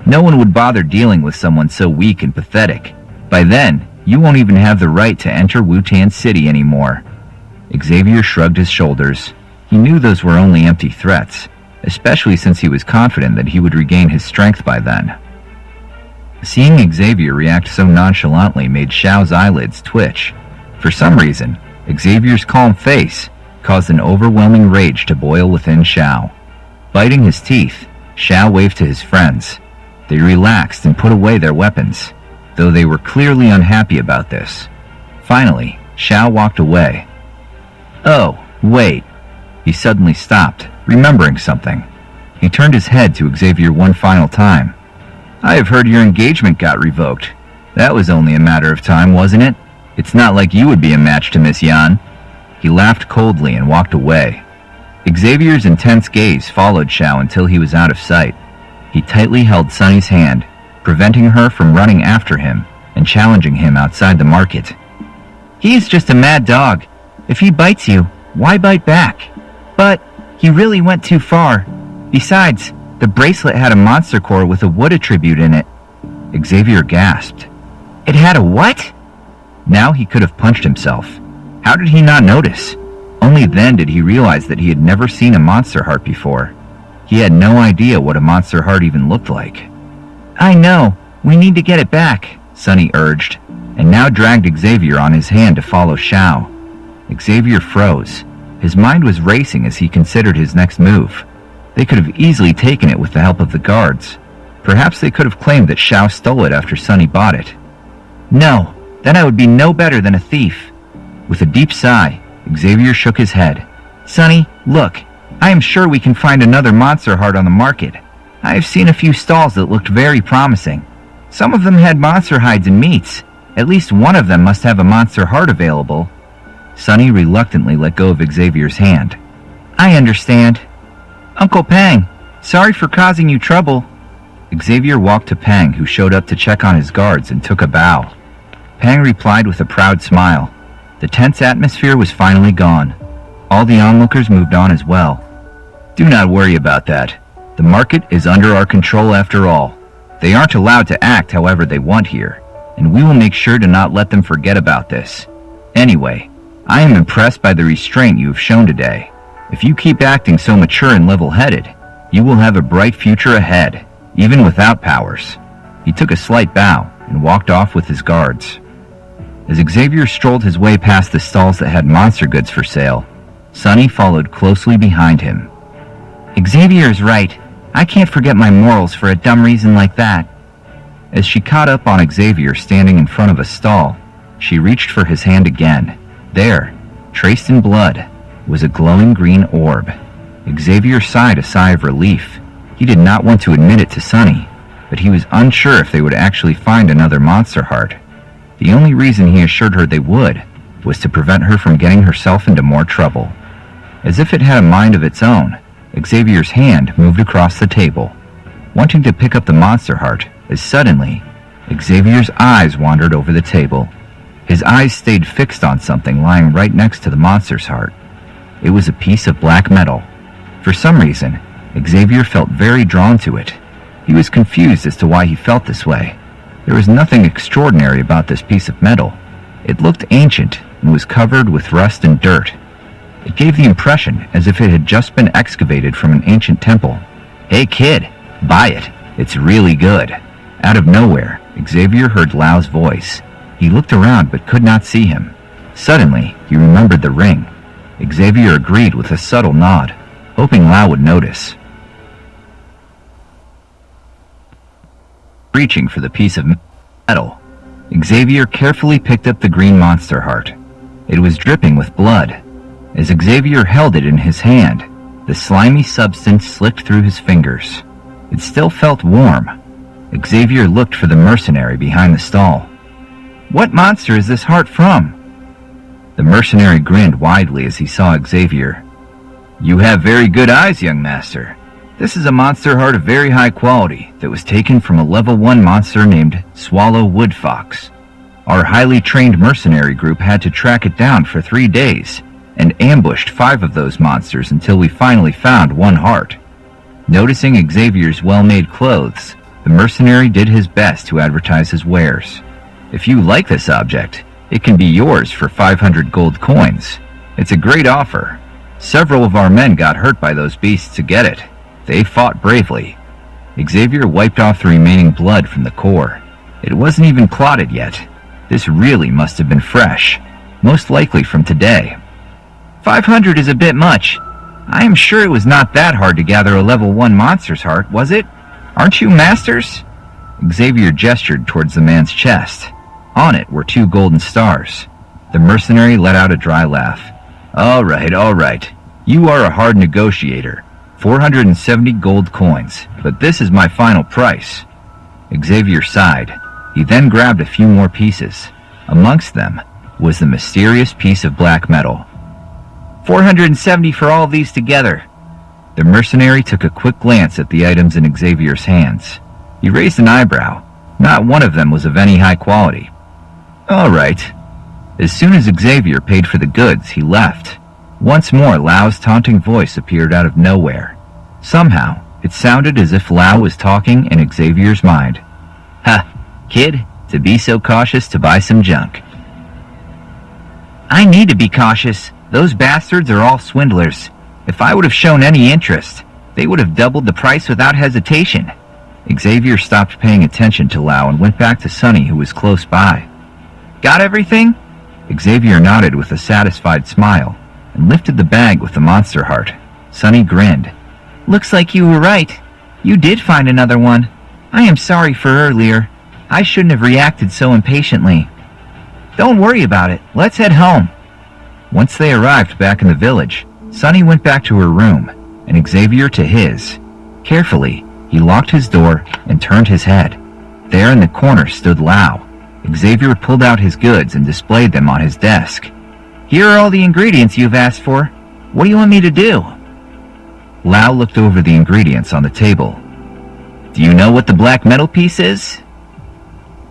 A: No one would bother dealing with someone so weak and pathetic. By then, you won't even have the right to enter Wutan City anymore. Xavier shrugged his shoulders. He knew those were only empty threats, especially since he was confident that he would regain his strength by then. Seeing Xavier react so nonchalantly made Xiao's eyelids twitch. For some reason, Xavier's calm face caused an overwhelming rage to boil within Xiao. Biting his teeth, Xiao waved to his friends. They relaxed and put away their weapons, though they were clearly unhappy about this. Finally, Xiao walked away. Oh, wait. He suddenly stopped, remembering something. He turned his head to Xavier one final time. "I have heard your engagement got revoked. That was only a matter of time, wasn't it? It's not like you would be a match to Miss Yan." He laughed coldly and walked away. Xavier's intense gaze followed Xiao until he was out of sight. He tightly held Sunny's hand, preventing her from running after him and challenging him outside the market. "He is just a mad dog. If he bites you, why bite back? But he really went too far. Besides, the bracelet had a monster core with a wood attribute in it." Xavier gasped. "It had a what?" Now he could have punched himself. How did he not notice? Only then did he realize that he had never seen a monster heart before. He had no idea what a monster heart even looked like. "I know. We need to get it back," Sunny urged, and now dragged Xavier on his hand to follow Xiao. Xavier froze. His mind was racing as he considered his next move. They could have easily taken it with the help of the guards. Perhaps they could have claimed that Xiao stole it after Sunny bought it. "No, then I would be no better than a thief." With a deep sigh, Xavier shook his head. "Sunny, look, I am sure we can find another monster heart on the market. I have seen a few stalls that looked very promising. Some of them had monster hides and meats. At least one of them must have a monster heart available." Sunny reluctantly let go of Xavier's hand. "I understand. Uncle Pang, sorry for causing you trouble." Xavier walked to Pang, who showed up to check on his guards, and took a bow. Pang replied with a proud smile. The tense atmosphere was finally gone. All the onlookers moved on as well. "Do not worry about that. The market is under our control after all. They aren't allowed to act however they want here, and we will make sure to not let them forget about this. Anyway, I am impressed by the restraint you have shown today. If you keep acting so mature and level-headed, you will have a bright future ahead, even without powers." He took a slight bow and walked off with his guards. As Xavier strolled his way past the stalls that had monster goods for sale, Sunny followed closely behind him. "Xavier is right. I can't forget my morals for a dumb reason like that." As she caught up on Xavier standing in front of a stall, she reached for his hand again. There, traced in blood, was a glowing green orb. Xavier sighed a sigh of relief. He did not want to admit it to Sunny, but he was unsure if they would actually find another monster heart. The only reason he assured her they would was to prevent her from getting herself into more trouble. As if it had a mind of its own, Xavier's hand moved across the table, wanting to pick up the monster heart, as suddenly, Xavier's eyes wandered over the table. His eyes stayed fixed on something lying right next to the monster's heart. It was a piece of black metal. For some reason, Xavier felt very drawn to it. He was confused as to why he felt this way. There was nothing extraordinary about this piece of metal. It looked ancient and was covered with rust and dirt. It gave the impression as if it had just been excavated from an ancient temple. "Hey kid, buy it. It's really good." Out of nowhere, Xavier heard Lau's voice. He looked around but could not see him. Suddenly, he remembered the ring. Xavier agreed with a subtle nod, hoping Lau would notice. Reaching for the piece of metal, Xavier carefully picked up the green monster heart. It was dripping with blood. As Xavier held it in his hand, the slimy substance slipped through his fingers. It still felt warm. Xavier looked for the mercenary behind the stall. "What monster is this heart from?" The mercenary grinned widely as he saw Xavier. "You have very good eyes, young master. This is a monster heart of very high quality that was taken from a level 1 monster named Swallow Woodfox. Our highly trained mercenary group had to track it down for 3 days and ambushed 5 of those monsters until we finally found one heart." Noticing Xavier's well-made clothes, the mercenary did his best to advertise his wares. "If you like this object, it can be yours for 500 gold coins. It's a great offer. Several of our men got hurt by those beasts to get it. They fought bravely." Xavier wiped off the remaining blood from the core. It wasn't even clotted yet. This really must have been fresh, most likely from today. 500 is a bit much. I am sure it was not that hard to gather a level 1 monster's heart, was it? Aren't you masters?" Xavier gestured towards the man's chest. On it were 2 golden stars. The mercenary let out a dry laugh. All right. You are a hard negotiator. 470 gold coins, but this is my final price. Xavier sighed. He then grabbed a few more pieces. Amongst them was the mysterious piece of black metal. 470 for all of these together. The mercenary took a quick glance at the items in Xavier's hands. He raised an eyebrow. Not one of them was of any high quality. All right. As soon as Xavier paid for the goods, he left. Once more, Lau's taunting voice appeared out of nowhere. Somehow, it sounded as if Lau was talking in Xavier's mind. Ha, kid, to be so cautious to buy some junk. I need to be cautious. Those bastards are all swindlers. If I would have shown any interest, they would have doubled the price without hesitation. Xavier stopped paying attention to Lau and went back to Sonny, who was close by. Got everything? Xavier nodded with a satisfied smile and lifted the bag with the monster heart. Sonny grinned. Looks like you were right. You did find another one. I am sorry for earlier. I shouldn't have reacted so impatiently. Don't worry about it. Let's head home. Once they arrived back in the village, Sonny went back to her room and Xavier to his. Carefully, he locked his door and turned his head. There in the corner stood Lau. Xavier pulled out his goods and displayed them on his desk. Here are all the ingredients you've asked for. What do you want me to do? Lau looked over the ingredients on the table. Do you know what the black metal piece is?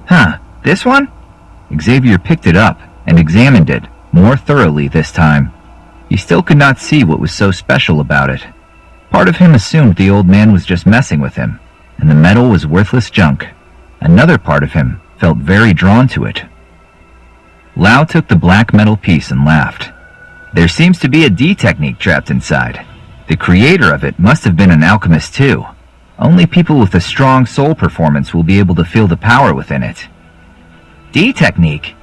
A: Huh, this one? Xavier picked it up and examined it more thoroughly this time. He still could not see what was so special about it. Part of him assumed the old man was just messing with him, and the metal was worthless junk. Another part of him felt very drawn to it. Lau took the black metal piece and laughed. There seems to be a D technique trapped inside. The creator of it must have been an alchemist too. Only people with a strong soul performance will be able to feel the power within it. D technique?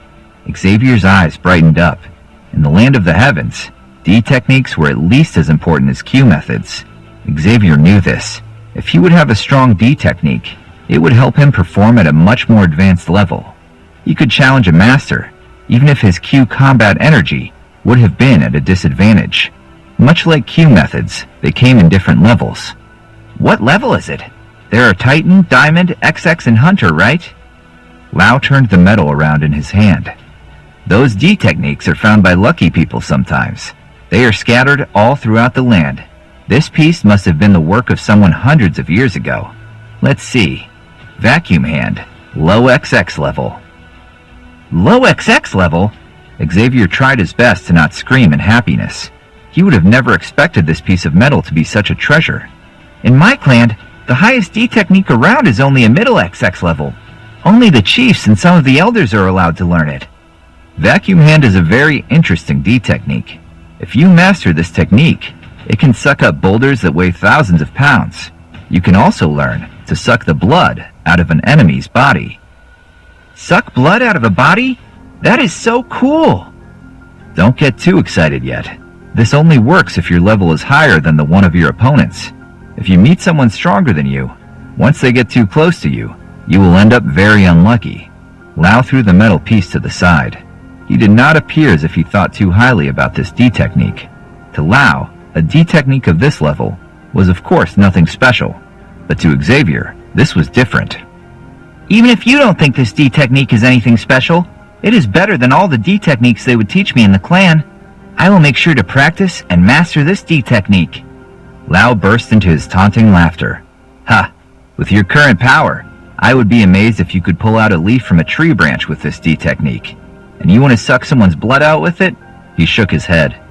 A: Xavier's eyes brightened up. In the land of the heavens, D techniques were at least as important as Q methods. Xavier knew this. If he would have a strong D technique, it would help him perform at a much more advanced level. He could challenge a master, even if his Q combat energy would have been at a disadvantage. Much like Q methods, they came in different levels. What level is it? There are Titan, Diamond, XX, and Hunter, right? Lau turned the metal around in his hand. Those D techniques are found by lucky people sometimes. They are scattered all throughout the land. This piece must have been the work of someone hundreds of years ago. Let's see. Vacuum hand, low XX level. Low XX level? Xavier tried his best to not scream in happiness. He would have never expected this piece of metal to be such a treasure. In my clan, the highest D technique around is only a middle XX level. Only the chiefs and some of the elders are allowed to learn it. Vacuum hand is a very interesting D technique. If you master this technique, it can suck up boulders that weigh thousands of pounds. You can also learn to suck the blood out of an enemy's body. Suck blood out of a body? That is so cool! Don't get too excited yet. This only works if your level is higher than the one of your opponents. If you meet someone stronger than you, once they get too close to you, you will end up very unlucky. Lau threw the metal piece to the side. He did not appear as if he thought too highly about this D technique. To Lau, a D technique of this level was of course nothing special, but to Xavier, this was different. Even if you don't think this D technique is anything special, it is better than all the D techniques they would teach me in the clan. I will make sure to practice and master this D technique. Lau burst into his taunting laughter. Ha! With your current power, I would be amazed if you could pull out a leaf from a tree branch with this D technique. And you want to suck someone's blood out with it? He shook his head.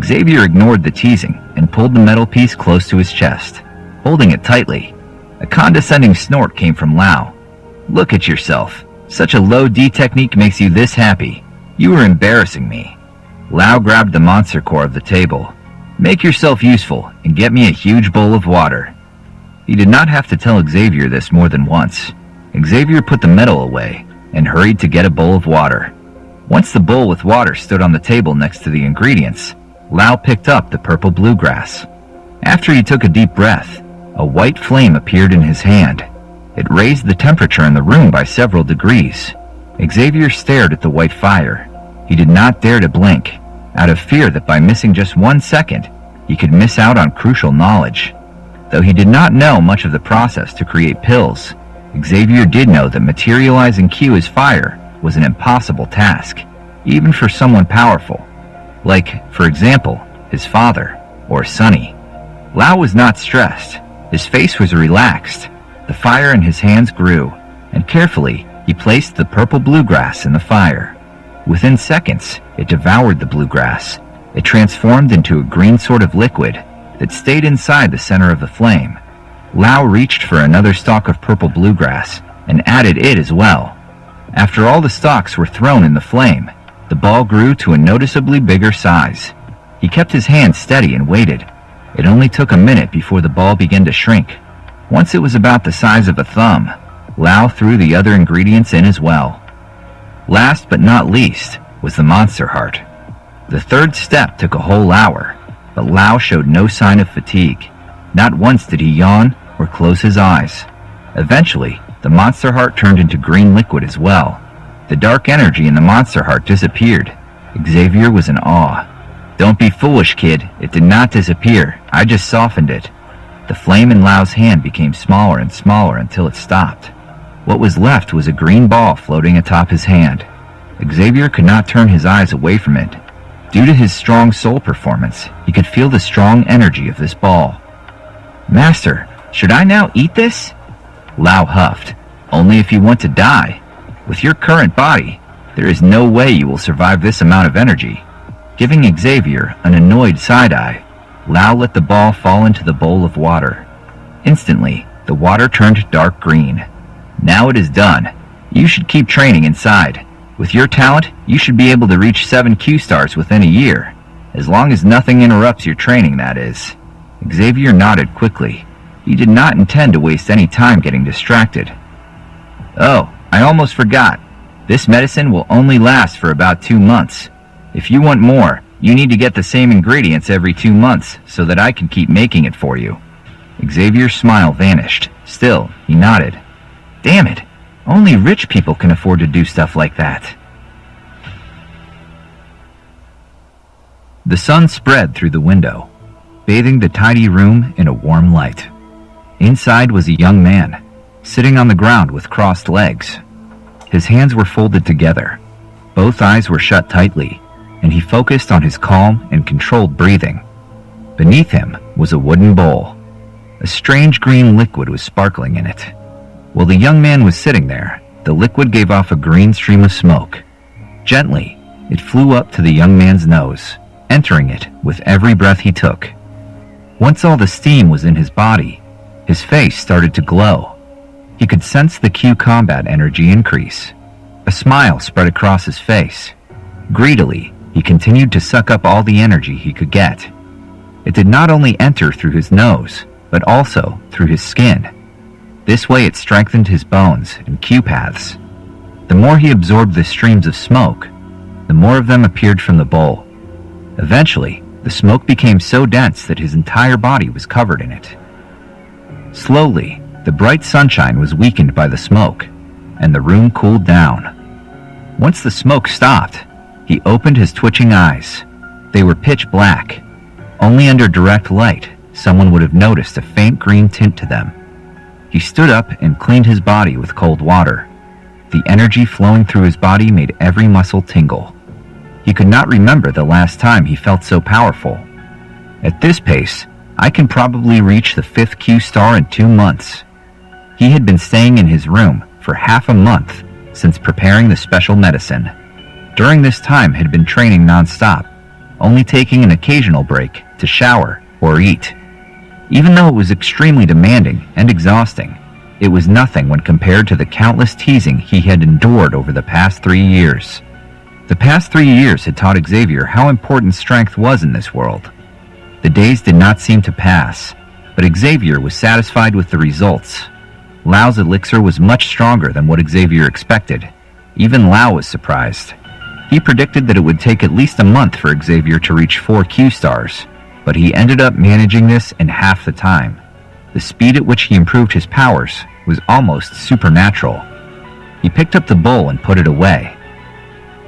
A: Xavier ignored the teasing and pulled the metal piece close to his chest, holding it tightly. A condescending snort came from Lau. Look at yourself. Such a low D technique makes you this happy. You are embarrassing me. Lau grabbed the monster core of the table. Make yourself useful and get me a huge bowl of water. He did not have to tell Xavier this more than once. Xavier put the metal away and hurried to get a bowl of water. Once the bowl with water stood on the table next to the ingredients, Lau picked up the purple bluegrass. After he took a deep breath, a white flame appeared in his hand. It raised the temperature in the room by several degrees. Xavier stared at the white fire. He did not dare to blink, out of fear that by missing just 1 second, he could miss out on crucial knowledge. Though he did not know much of the process to create pills, Xavier did know that materializing Q as fire was an impossible task, even for someone powerful, like, for example, his father, or Sonny. Lau was not stressed. His face was relaxed. The fire in his hands grew, and carefully he placed the purple bluegrass in the fire. Within seconds, it devoured the bluegrass. It transformed into a green sort of liquid that stayed inside the center of the flame. Lau reached for another stalk of purple bluegrass and added it as well. After all the stalks were thrown in the flame, the ball grew to a noticeably bigger size. He kept his hand steady and waited. It only took a minute before the ball began to shrink. Once it was about the size of a thumb, Lau threw the other ingredients in as well. Last but not least was the monster heart. The third step took a whole hour, but Lau showed no sign of fatigue. Not once did he yawn or close his eyes. Eventually, the monster heart turned into green liquid as well. The dark energy in the monster heart disappeared. Xavier was in awe. "Don't be foolish, kid. It did not disappear. I just softened it." The flame in Lau's hand became smaller and smaller until it stopped. What was left was a green ball floating atop his hand. Xavier could not turn his eyes away from it. Due to his strong soul performance, he could feel the strong energy of this ball. "Master, should I now eat this?" Lau huffed. "Only if you want to die. With your current body, there is no way you will survive this amount of energy." Giving Xavier an annoyed side-eye, Lau let the ball fall into the bowl of water. Instantly, the water turned dark green. "Now it is done. You should keep training inside. With your talent, you should be able to reach 7 Q-stars within a year. As long as nothing interrupts your training, that is." Xavier nodded quickly. He did not intend to waste any time getting distracted. "Oh, I almost forgot. This medicine will only last for about 2 months. If you want more, you need to get the same ingredients every 2 months so that I can keep making it for you." Xavier's smile vanished. Still, he nodded. "Damn it! Only rich people can afford to do stuff like that." The sun spread through the window, bathing the tidy room in a warm light. Inside was a young man, sitting on the ground with crossed legs. His hands were folded together. Both eyes were shut tightly, and he focused on his calm and controlled breathing. Beneath him was a wooden bowl. A strange green liquid was sparkling in it. While the young man was sitting there, the liquid gave off a green stream of smoke. Gently, it flew up to the young man's nose, entering it with every breath he took. Once all the steam was in his body, his face started to glow. He could sense the Q combat energy increase. A smile spread across his face. Greedily, he continued to suck up all the energy he could get. It did not only enter through his nose, but also through his skin. This way it strengthened his bones and Q paths. The more he absorbed the streams of smoke, the more of them appeared from the bowl. Eventually, the smoke became so dense that his entire body was covered in it. Slowly, the bright sunshine was weakened by the smoke, and the room cooled down. Once the smoke stopped, he opened his twitching eyes. They were pitch black. Only under direct light, someone would have noticed a faint green tint to them. He stood up and cleaned his body with cold water. The energy flowing through his body made every muscle tingle. He could not remember the last time he felt so powerful. At this pace, I can probably reach the 5th Q-star in 2 months. He had been staying in his room for half a month since preparing the special medicine. During this time had been training non-stop, only taking an occasional break to shower or eat. Even though it was extremely demanding and exhausting, it was nothing when compared to the countless teasing he had endured over the past 3 years. The past 3 years had taught Xavier how important strength was in this world. The days did not seem to pass, but Xavier was satisfied with the results. Lau's elixir was much stronger than what Xavier expected. Even Lau was surprised. He predicted that it would take at least a month for Xavier to reach 4 Q-stars, but he ended up managing this in half the time. The speed at which he improved his powers was almost supernatural. He picked up the bowl and put it away.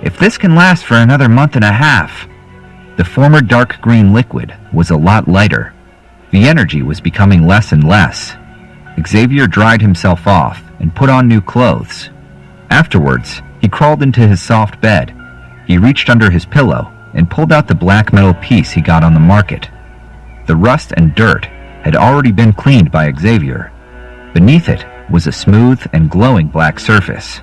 A: "If this can last for another month and a half..." The former dark green liquid was a lot lighter. The energy was becoming less and less. Xavier dried himself off and put on new clothes. Afterwards, he crawled into his soft bed. He reached under his pillow and pulled out the black metal piece he got on the market. The rust and dirt had already been cleaned by Xavier. Beneath it was a smooth and glowing black surface.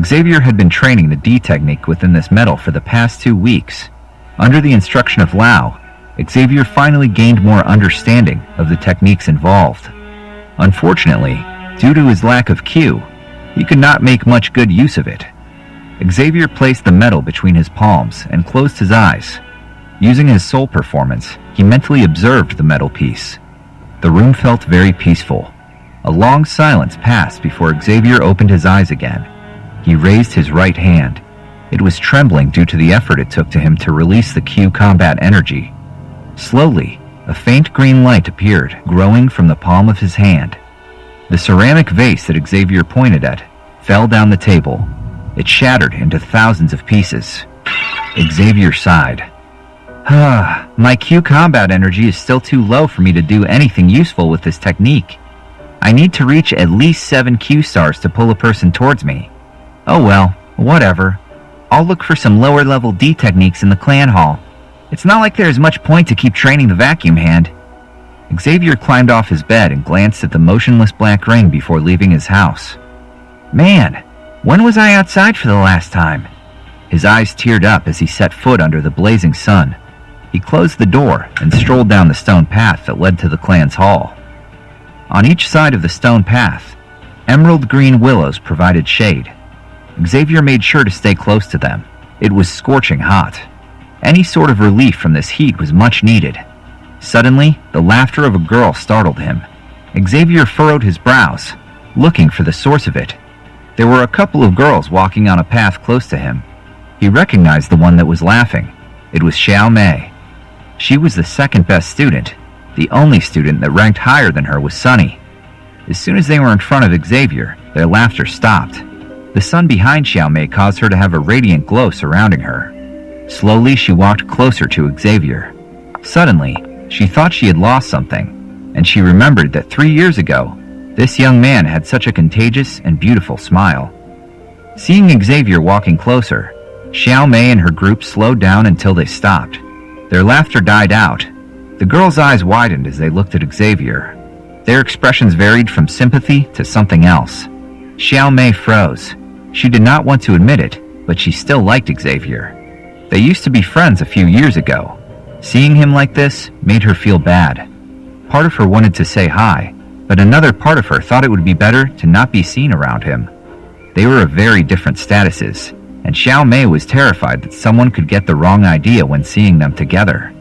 A: Xavier had been training the D technique within this metal for the past 2 weeks. Under the instruction of Lao, Xavier finally gained more understanding of the techniques involved. Unfortunately, due to his lack of Q, he could not make much good use of it. Xavier placed the metal between his palms and closed his eyes. Using his soul performance, he mentally observed the metal piece. The room felt very peaceful. A long silence passed before Xavier opened his eyes again. He raised his right hand. It was trembling due to the effort it took to him to release the Q combat energy. Slowly, a faint green light appeared, growing from the palm of his hand. The ceramic vase that Xavier pointed at fell down the table. It shattered into thousands of pieces. Xavier sighed. My Q combat energy is still too low for me to do anything useful with this technique. I need to reach at least 7 Q stars to pull a person towards me. Oh well, whatever. I'll look for some lower level D techniques in the clan hall. It's not like there's much point to keep training the vacuum hand. Xavier climbed off his bed and glanced at the motionless black ring before leaving his house. Man, when was I outside for the last time? His eyes teared up as he set foot under the blazing sun. He closed the door and strolled down the stone path that led to the clan's hall. On each side of the stone path, emerald green willows provided shade. Xavier made sure to stay close to them. It was scorching hot. Any sort of relief from this heat was much needed. Suddenly, the laughter of a girl startled him. Xavier furrowed his brows, looking for the source of it. There were a couple of girls walking on a path close to him. He recognized the one that was laughing. It was Xiao Mei. She was the second best student. The only student that ranked higher than her was Sunny. As soon as they were in front of Xavier, their laughter stopped. The sun behind Xiao Mei caused her to have a radiant glow surrounding her. Slowly, she walked closer to Xavier. Suddenly, she thought she had lost something, and she remembered that 3 years ago, this young man had such a contagious and beautiful smile. Seeing Xavier walking closer, Xiao Mei and her group slowed down until they stopped. Their laughter died out. The girls' eyes widened as they looked at Xavier. Their expressions varied from sympathy to something else. Xiao Mei froze. She did not want to admit it, but she still liked Xavier. They used to be friends a few years ago. Seeing him like this made her feel bad. Part of her wanted to say hi, but another part of her thought it would be better to not be seen around him. They were of very different statuses, and Xiao Mei was terrified that someone could get the wrong idea when seeing them together.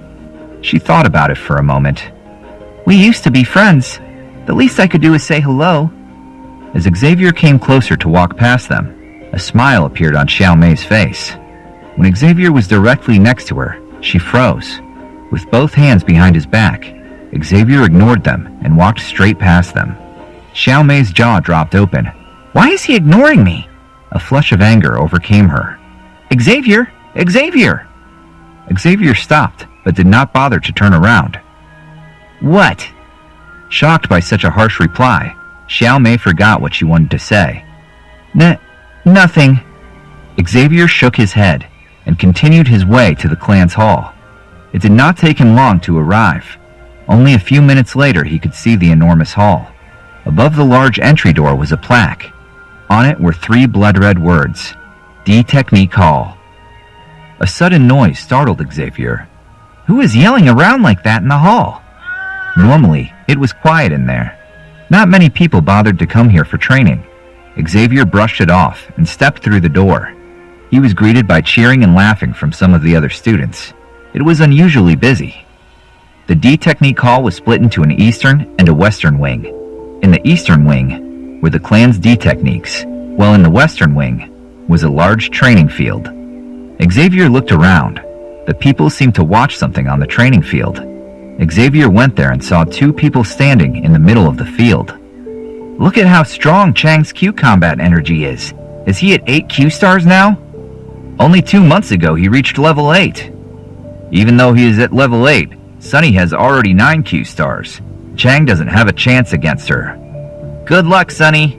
A: She thought about it for a moment. We used to be friends. The least I could do is say hello. As Xavier came closer to walk past them, a smile appeared on Xiao Mei's face. When Xavier was directly next to her, she froze. With both hands behind his back, Xavier ignored them and walked straight past them. Xiao Mei's jaw dropped open. Why is he ignoring me? A flush of anger overcame her. Xavier! Xavier! Xavier stopped, but did not bother to turn around. What? Shocked by such a harsh reply, Xiao Mei forgot what she wanted to say. Nothing. Xavier shook his head and continued his way to the clan's hall. It did not take him long to arrive. Only a few minutes later he could see the enormous hall. Above the large entry door was a plaque. On it were 3 blood-red words, D Technique Hall. A sudden noise startled Xavier. Who is yelling around like that in the hall? Normally, it was quiet in there. Not many people bothered to come here for training. Xavier brushed it off and stepped through the door. He was greeted by cheering and laughing from some of the other students. It was unusually busy. The D Technique Hall was split into an eastern and a western wing. In the eastern wing were the clan's D techniques, while in the western wing was a large training field. Xavier looked around. The people seemed to watch something on the training field. Xavier went there and saw 2 people standing in the middle of the field. Look at how strong Chang's Q combat energy is. Is he at 8 Q stars now? Only 2 months ago he reached level 8. Even though he is at level 8, Sunny has already 9 Q stars. Chang doesn't have a chance against her. Good luck, Sunny!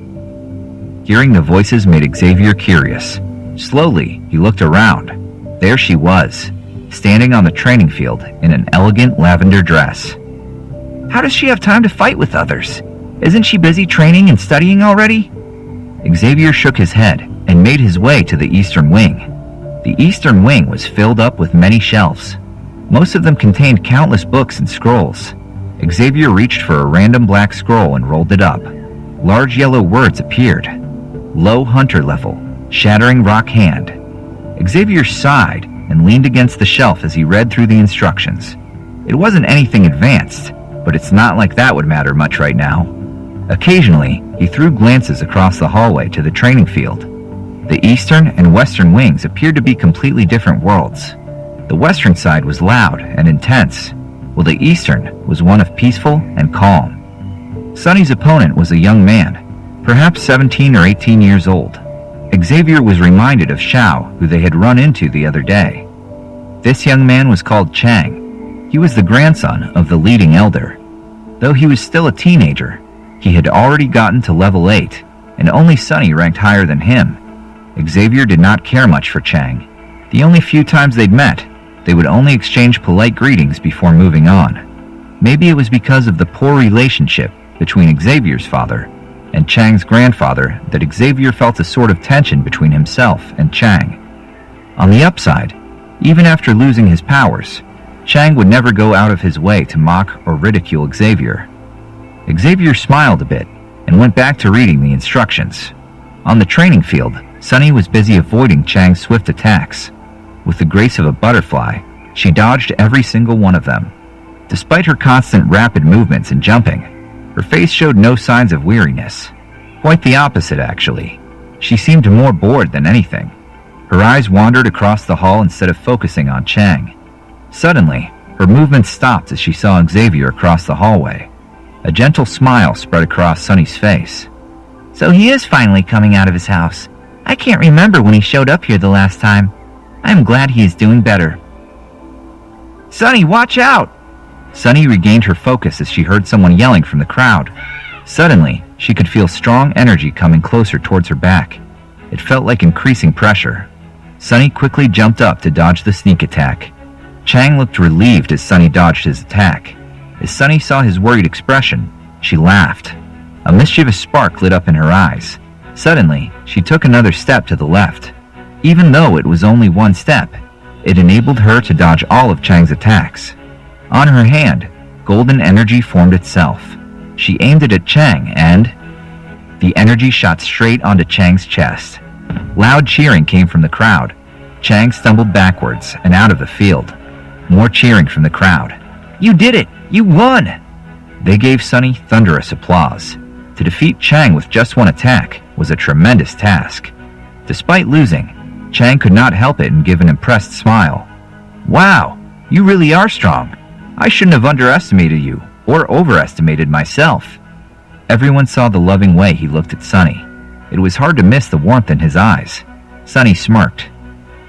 A: Hearing the voices made Xavier curious. Slowly, he looked around. There she was, standing on the training field in an elegant lavender dress. How does she have time to fight with others? Isn't she busy training and studying already? Xavier shook his head and made his way to the eastern wing. The eastern wing was filled up with many shelves. Most of them contained countless books and scrolls. Xavier reached for a random black scroll and rolled it up. Large yellow words appeared. Low hunter level, shattering rock hand. Xavier sighed and leaned against the shelf as he read through the instructions. It wasn't anything advanced, but it's not like that would matter much right now. Occasionally, he threw glances across the hallway to the training field. The eastern and western wings appeared to be completely different worlds. The western side was loud and intense, while the eastern was one of peaceful and calm. Sunny's opponent was a young man, perhaps 17 or 18 years old. Xavier was reminded of Xiao, who they had run into the other day. This young man was called Chang. He was the grandson of the leading elder. Though he was still a teenager, he had already gotten to level 8, and only Sunny ranked higher than him. Xavier did not care much for Chang. The only few times they'd met, they would only exchange polite greetings before moving on. Maybe it was because of the poor relationship between Xavier's father and Chang's grandfather that Xavier felt a sort of tension between himself and Chang. On the upside, even after losing his powers, Chang would never go out of his way to mock or ridicule Xavier. Xavier smiled a bit and went back to reading the instructions. On the training field, Sunny was busy avoiding Chang's swift attacks. With the grace of a butterfly, she dodged every single one of them. Despite her constant rapid movements and jumping, her face showed no signs of weariness. Quite the opposite, actually. She seemed more bored than anything. Her eyes wandered across the hall instead of focusing on Chang. Suddenly, her movements stopped as she saw Xavier across the hallway. A gentle smile spread across Sunny's face. So he is finally coming out of his house. I can't remember when he showed up here the last time. I'm glad he is doing better. Sunny, watch out! Sunny regained her focus as she heard someone yelling from the crowd. Suddenly, she could feel strong energy coming closer towards her back. It felt like increasing pressure. Sunny quickly jumped up to dodge the sneak attack. Chang looked relieved as Sunny dodged his attack. As Sunny saw his worried expression, she laughed. A mischievous spark lit up in her eyes. Suddenly, she took another step to the left. Even though it was only one step, it enabled her to dodge all of Chang's attacks. On her hand, golden energy formed itself. She aimed it at Chang and the energy shot straight onto Chang's chest. Loud cheering came from the crowd. Chang stumbled backwards and out of the field. More cheering from the crowd. You did it! You won! They gave Sunny thunderous applause. To defeat Chang with just one attack was a tremendous task. Despite losing, Chang could not help it and give an impressed smile. Wow, you really are strong. I shouldn't have underestimated you, or overestimated myself. Everyone saw the loving way he looked at Sunny. It was hard to miss the warmth in his eyes. Sunny smirked.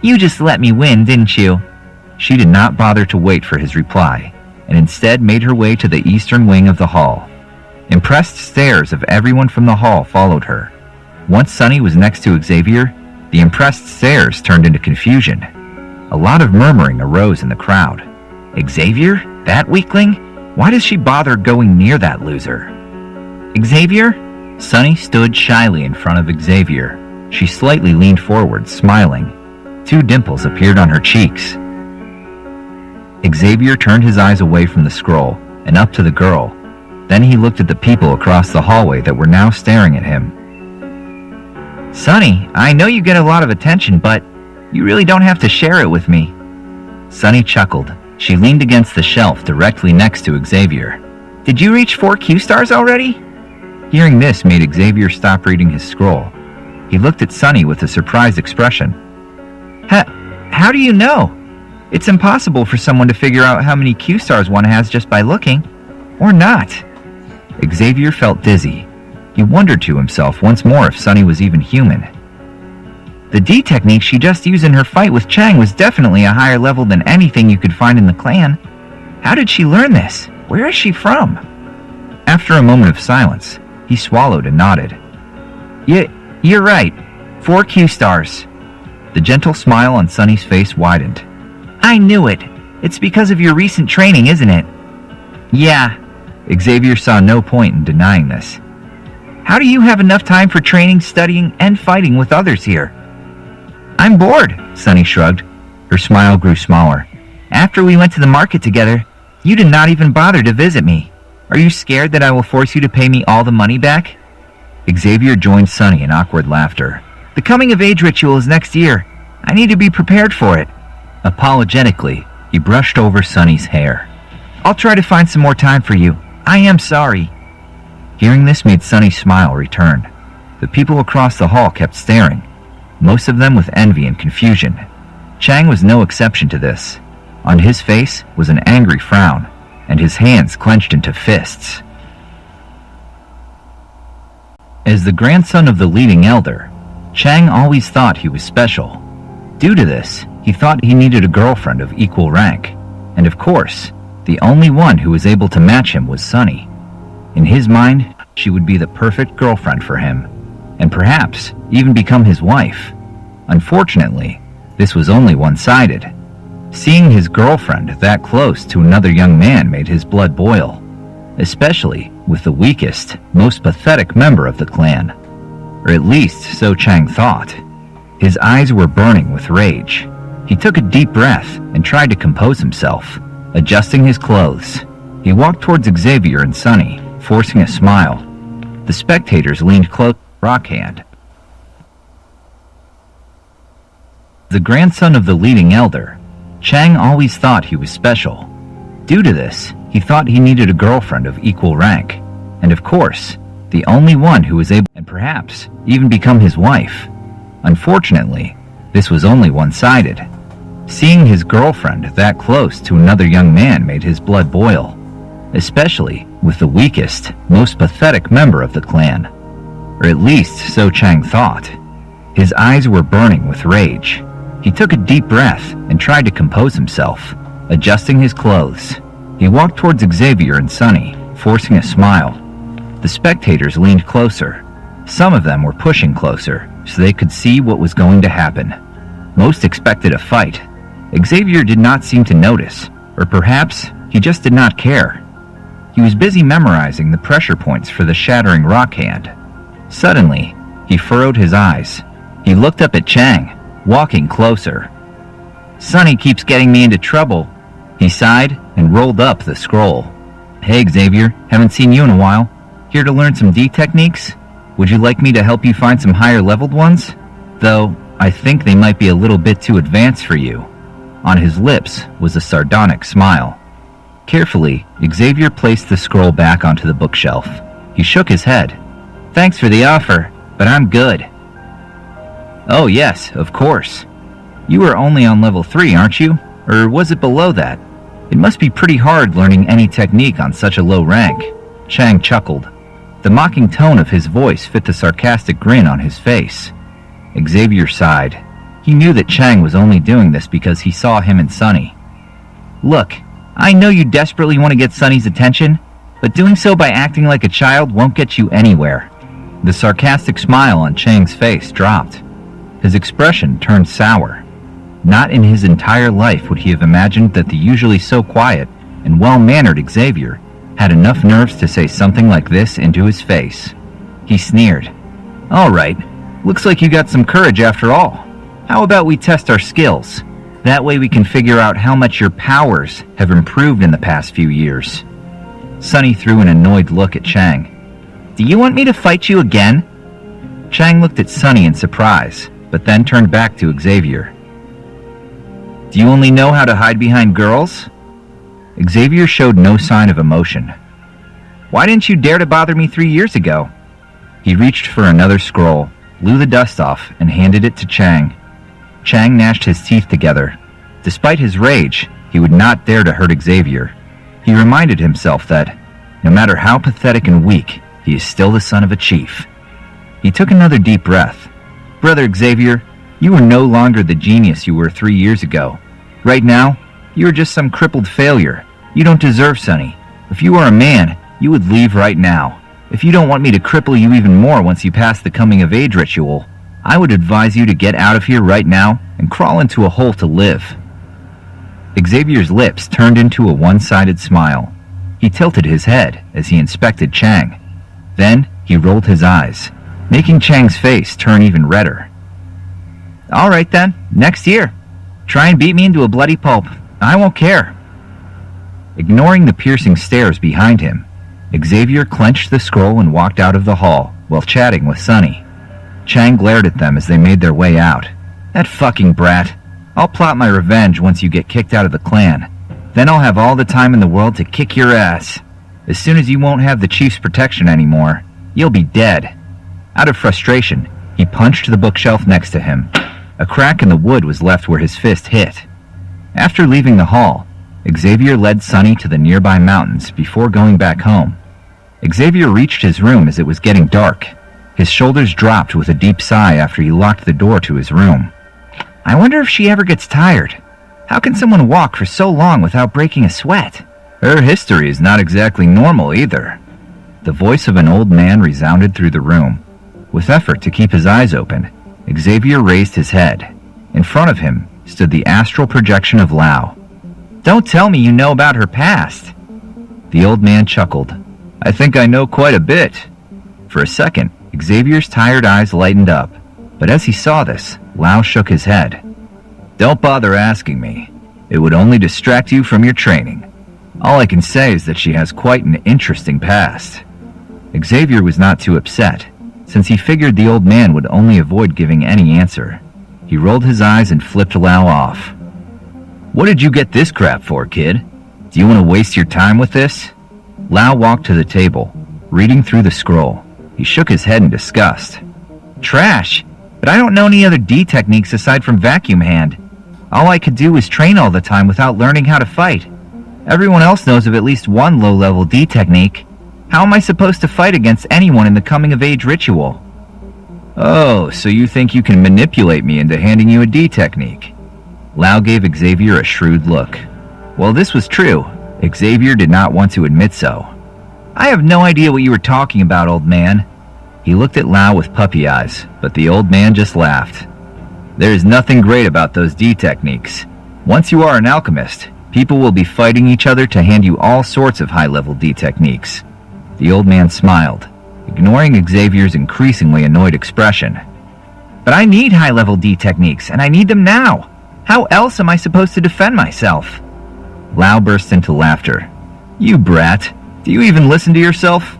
A: You just let me win, didn't you? She did not bother to wait for his reply, and instead made her way to the eastern wing of the hall. Impressed stares of everyone from the hall followed her. Once Sunny was next to Xavier, the impressed stares turned into confusion. A lot of murmuring arose in the crowd. Xavier? That weakling? Why does she bother going near that loser? Xavier? Sunny stood shyly in front of Xavier. She slightly leaned forward, smiling. 2 dimples appeared on her cheeks. Xavier turned his eyes away from the scroll and up to the girl. Then he looked at the people across the hallway that were now staring at him. Sunny, I know you get a lot of attention, but you really don't have to share it with me. Sunny chuckled. She leaned against the shelf directly next to Xavier. Did you reach 4 Q stars already? Hearing this made Xavier stop reading his scroll. He looked at Sunny with a surprised expression. How do you know? It's impossible for someone to figure out how many Q stars one has just by looking. Or not. Xavier felt dizzy. He wondered to himself once more if Sunny was even human. The D technique she just used in her fight with Chang was definitely a higher level than anything you could find in the clan. How did she learn this? Where is she from? After a moment of silence, he swallowed and nodded. You're right. 4 Q stars. The gentle smile on Sunny's face widened. I knew it. It's because of your recent training, isn't it? Yeah. Xavier saw no point in denying this. How do you have enough time for training, studying, and fighting with others here? I'm bored, Sunny shrugged. Her smile grew smaller. After we went to the market together, you did not even bother to visit me. Are you scared that I will force you to pay me all the money back? Xavier joined Sunny in awkward laughter. The coming-of-age ritual is next year. I need to be prepared for it. Apologetically, he brushed over Sunny's hair. I'll try to find some more time for you. I am sorry. Hearing this made Sunny's smile return. The people across the hall kept staring, most of them with envy and confusion. Chang was no exception to this. On his face was an angry frown, and his hands clenched into fists. As the grandson of the leading elder, Chang always thought he was special. Due to this, he thought he needed a girlfriend of equal rank, and of course, the only one who was able to match him was Sunny. In his mind, she would be the perfect girlfriend for him, and perhaps even become his wife. Unfortunately, this was only one-sided. Seeing his girlfriend that close to another young man made his blood boil, especially with the weakest, most pathetic member of the clan. Or at least so Chang thought. His eyes were burning with rage. He took a deep breath and tried to compose himself, adjusting his clothes. He walked towards Xavier and Sunny, forcing a smile. The spectators leaned close to Rockhand. The grandson of the leading elder, Chang always thought he was special. Due to this, he thought he needed a girlfriend of equal rank, and of course, the only one who was able and perhaps even become his wife. Unfortunately, this was only one-sided. Seeing his girlfriend that close to another young man made his blood boil, especially with the weakest, most pathetic member of the clan. Or at least so Chang thought. His eyes were burning with rage. He took a deep breath and tried to compose himself, adjusting his clothes. He walked towards Xavier and Sunny, forcing a smile. The spectators leaned closer. Some of them were pushing closer, so they could see what was going to happen. Most expected a fight. Xavier did not seem to notice, or perhaps he just did not care. He was busy memorizing the pressure points for the shattering rock hand. Suddenly, he furrowed his eyes. He looked up at Chang, walking closer. Sunny keeps getting me into trouble. He sighed and rolled up the scroll. Hey Xavier, haven't seen you in a while. Here to learn some D techniques? Would you like me to help you find some higher leveled ones? Though, I think they might be a little bit too advanced for you. On his lips was a sardonic smile. Carefully, Xavier placed the scroll back onto the bookshelf. He shook his head. Thanks for the offer, but I'm good. Oh yes, of course. You are only on level 3, aren't you? Or was it below that? It must be pretty hard learning any technique on such a low rank. Chang chuckled. The mocking tone of his voice fit the sarcastic grin on his face. Xavier sighed. He knew that Chang was only doing this because he saw him and Sunny. Look, I know you desperately want to get Sunny's attention, but doing so by acting like a child won't get you anywhere. The sarcastic smile on Chang's face dropped. His expression turned sour. Not in his entire life would he have imagined that the usually so quiet and well-mannered Xavier had enough nerves to say something like this into his face. He sneered. All right, looks like you got some courage after all. How about we test our skills? That way we can figure out how much your powers have improved in the past few years. Sunny threw an annoyed look at Chang. Do you want me to fight you again? Chang looked at Sunny in surprise, but then turned back to Xavier. Do you only know how to hide behind girls? Xavier showed no sign of emotion. Why didn't you dare to bother me 3 years ago? He reached for another scroll, blew the dust off, and handed it to Chang. Chang gnashed his teeth together. Despite his rage, he would not dare to hurt Xavier. He reminded himself that, no matter how pathetic and weak, he is still the son of a chief. He took another deep breath. Brother Xavier, You are no longer the genius you were 3 years ago. Right now, you are just some crippled failure. You don't deserve Sunny. If you are a man, you would leave right now. If you don't want me to cripple you even more once you pass the coming-of-age ritual, I would advise you to get out of here right now and crawl into a hole to live." Xavier's lips turned into a one-sided smile. He tilted his head as he inspected Chang. Then he rolled his eyes, making Chang's face turn even redder. "All right then, next year. Try and beat me into a bloody pulp. I won't care." Ignoring the piercing stares behind him, Xavier clenched the scroll and walked out of the hall while chatting with Sunny. Chang glared at them as they made their way out. "That fucking brat. I'll plot my revenge once you get kicked out of the clan. Then I'll have all the time in the world to kick your ass. As soon as you won't have the chief's protection anymore, you'll be dead." Out of frustration, he punched the bookshelf next to him. A crack in the wood was left where his fist hit. After leaving the hall, Xavier led Sunny to the nearby mountains before going back home. Xavier reached his room as it was getting dark. His shoulders dropped with a deep sigh after he locked the door to his room. I wonder if she ever gets tired. How can someone walk for so long without breaking a sweat? Her history is not exactly normal either. The voice of an old man resounded through the room. With effort to keep his eyes open, Xavier raised his head. In front of him stood the astral projection of Lao. "Don't tell me you know about her past." The old man chuckled. "I think I know quite a bit." For a second, Xavier's tired eyes lightened up, but as he saw this, Lao shook his head. "Don't bother asking me. It would only distract you from your training. All I can say is that she has quite an interesting past." Xavier was not too upset, since he figured the old man would only avoid giving any answer. He rolled his eyes and flipped Lao off. "What did you get this crap for, kid? Do you want to waste your time with this?" Lao walked to the table, reading through the scroll. He shook his head in disgust. "Trash, but I don't know any other D techniques aside from vacuum hand. All I could do was train all the time without learning how to fight. Everyone else knows of at least one low-level D technique. How am I supposed to fight against anyone in the coming-of-age ritual?" "Oh, so you think you can manipulate me into handing you a D technique?" Lao gave Xavier a shrewd look. Well, this was true. Xavier did not want to admit so. "I have no idea what you were talking about, old man." He looked at Lao with puppy eyes, but the old man just laughed. "There is nothing great about those D techniques. Once you are an alchemist, people will be fighting each other to hand you all sorts of high-level D techniques." The old man smiled, ignoring Xavier's increasingly annoyed expression. "But I need high-level D techniques, and I need them now. How else am I supposed to defend myself?" Lao burst into laughter. "You brat, do you even listen to yourself?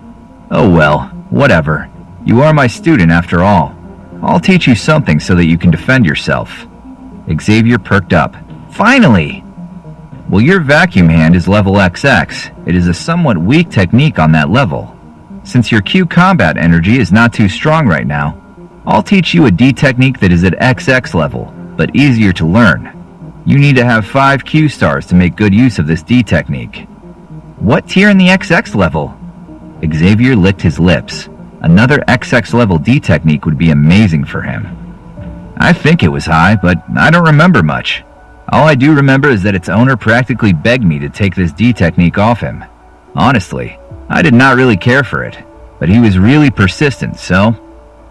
A: Oh well, whatever. You are my student after all. I'll teach you something so that you can defend yourself." Xavier perked up. "Finally!" "Well, your vacuum hand is level XX. It is a somewhat weak technique on that level. Since your Q combat energy is not too strong right now, I'll teach you a D technique that is at XX level, but easier to learn. You need to have 5 Q stars to make good use of this D technique." "What tier in the XX level?" Xavier licked his lips. Another XX level D technique would be amazing for him. "I think it was high, but I don't remember much. All I do remember is that its owner practically begged me to take this D technique off him. Honestly, I did not really care for it, but he was really persistent, so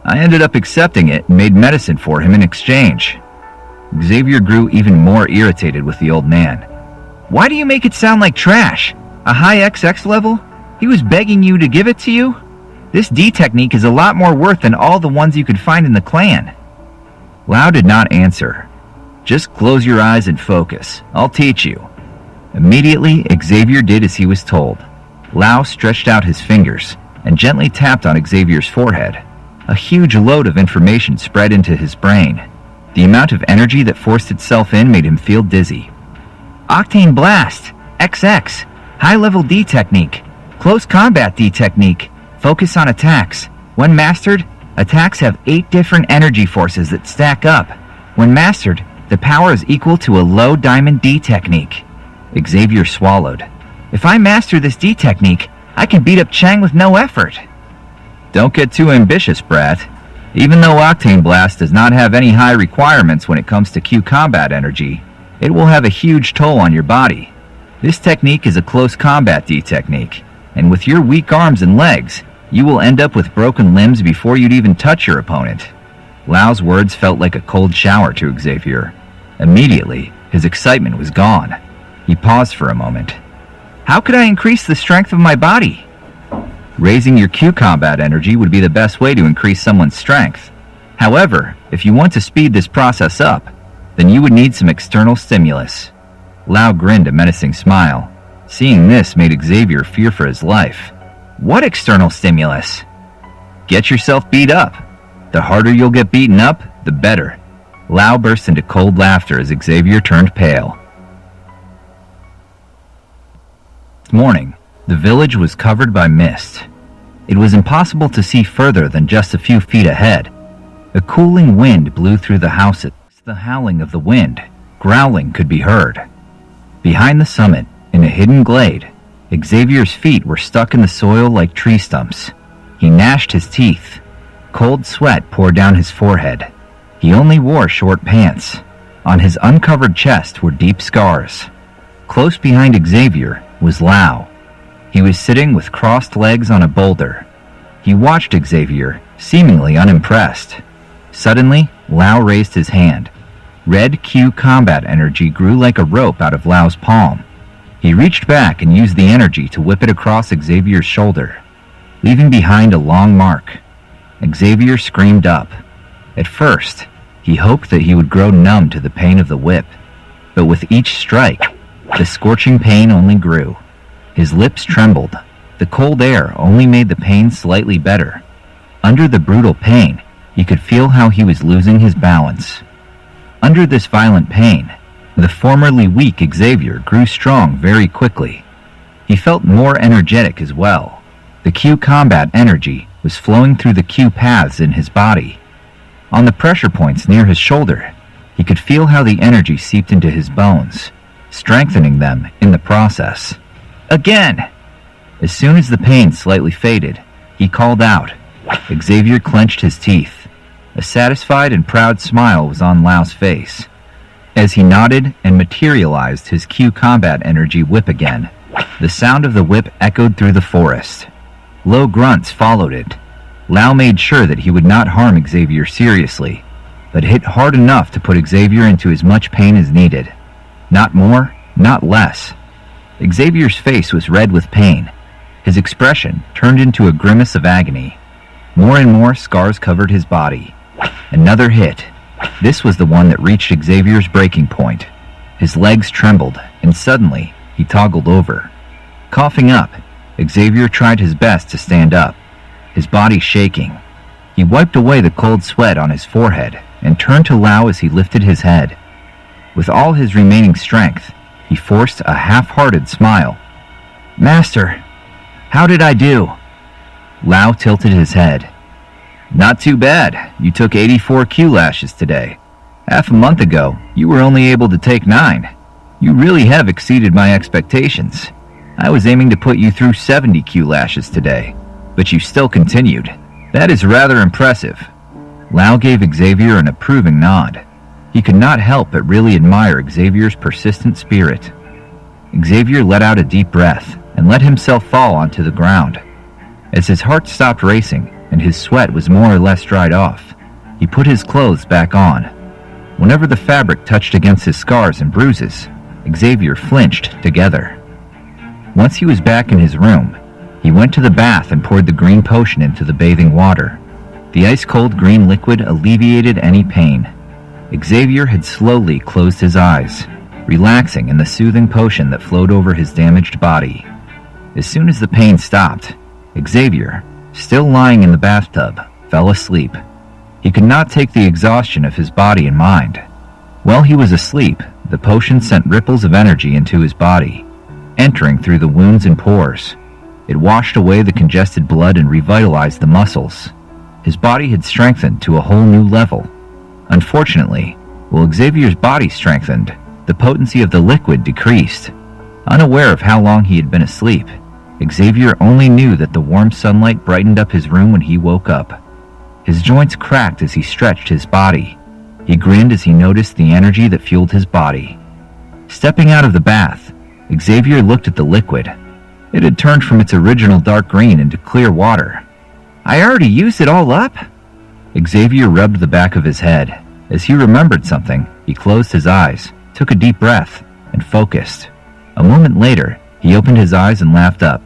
A: I ended up accepting it and made medicine for him in exchange." Xavier grew even more irritated with the old man. "Why do you make it sound like trash? A high XX level? He was begging you to give it to you? This D technique is a lot more worth than all the ones you could find in the clan." Lao did not answer. "Just close your eyes and focus. I'll teach you." Immediately, Xavier did as he was told. Lao stretched out his fingers and gently tapped on Xavier's forehead. A huge load of information spread into his brain. The amount of energy that forced itself in made him feel dizzy. "Octane Blast, XX, high-level D technique, close combat D technique, focus on attacks. When mastered, attacks have 8 different energy forces that stack up. When mastered, the power is equal to a low diamond D technique." Xavier swallowed. "If I master this D technique, I can beat up Chang with no effort." "Don't get too ambitious, brat. Even though Octane Blast does not have any high requirements when it comes to Q combat energy, it will have a huge toll on your body. This technique is a close combat D technique, and with your weak arms and legs, you will end up with broken limbs before you'd even touch your opponent. Lau's words felt like a cold shower to Xavier. Immediately, his excitement was gone. He paused for a moment. How could I increase the strength of my body? Raising your Q combat energy would be the best way to increase someone's strength. However, if you want to speed this process up, then you would need some external stimulus. Lau grinned a menacing smile. Seeing this made Xavier fear for his life. What external stimulus? Get yourself beat up. The harder you'll get beaten up, the better. Lau burst into cold laughter as Xavier turned pale. This morning, the village was covered by mist. It was impossible to see further than just a few feet ahead. A cooling wind blew through the houses. The howling of the wind, growling, could be heard. Behind the summit, in a hidden glade, Xavier's feet were stuck in the soil like tree stumps. He gnashed his teeth. Cold sweat poured down his forehead. He only wore short pants. On his uncovered chest were deep scars. Close behind Xavier was Lau. He was sitting with crossed legs on a boulder. He watched Xavier, seemingly unimpressed. Suddenly, Lau raised his hand. Red Q combat energy grew like a rope out of Lau's palm. He reached back and used the energy to whip it across Xavier's shoulder, leaving behind a long mark. Xavier screamed up. At first, he hoped that he would grow numb to the pain of the whip, but with each strike, the scorching pain only grew. His lips trembled. The cold air only made the pain slightly better. Under the brutal pain, he could feel how he was losing his balance. Under this violent pain, the formerly weak Xavier grew strong very quickly. He felt more energetic as well. The Q combat energy was flowing through the Q paths in his body. On the pressure points near his shoulder, he could feel how the energy seeped into his bones, strengthening them in the process. Again! As soon as the pain slightly faded, he called out. Xavier clenched his teeth. A satisfied and proud smile was on Lau's face. As he nodded and materialized his Q combat energy whip again, the sound of the whip echoed through the forest. Low grunts followed it. Lau made sure that he would not harm Xavier seriously, but hit hard enough to put Xavier into as much pain as needed. Not more, not less. Xavier's face was red with pain. His expression turned into a grimace of agony. More and more scars covered his body. Another hit. This was the one that reached Xavier's breaking point. His legs trembled, and suddenly, he toggled over. Coughing up, Xavier tried his best to stand up, his body shaking. He wiped away the cold sweat on his forehead and turned to Lau as he lifted his head. With all his remaining strength, he forced a half-hearted smile. "Master, how did I do?" Lau tilted his head. "Not too bad. You took 84 Q lashes today. Half a month ago, you were only able to take 9. You really have exceeded my expectations. I was aiming to put you through 70 Q lashes today, but you still continued. That is rather impressive." Lau gave Xavier an approving nod. He could not help but really admire Xavier's persistent spirit. Xavier let out a deep breath and let himself fall onto the ground. As his heart stopped racing and his sweat was more or less dried off, he put his clothes back on. Whenever the fabric touched against his scars and bruises, Xavier flinched together. Once he was back in his room, he went to the bath and poured the green potion into the bathing water. The ice-cold green liquid alleviated any pain. Xavier had slowly closed his eyes, relaxing in the soothing potion that flowed over his damaged body. As soon as the pain stopped, Xavier, still lying in the bathtub, fell asleep. He could not take the exhaustion of his body and mind. While he was asleep, the potion sent ripples of energy into his body, entering through the wounds and pores. It washed away the congested blood and revitalized the muscles. His body had strengthened to a whole new level. Unfortunately, while Xavier's body strengthened, the potency of the liquid decreased. Unaware of how long he had been asleep, Xavier only knew that the warm sunlight brightened up his room when he woke up. His joints cracked as he stretched his body. He grinned as he noticed the energy that fueled his body. Stepping out of the bath, Xavier looked at the liquid. It had turned from its original dark green into clear water. I already used it all up? Xavier rubbed the back of his head. As he remembered something, he closed his eyes, took a deep breath, and focused. A moment later, he opened his eyes and laughed up.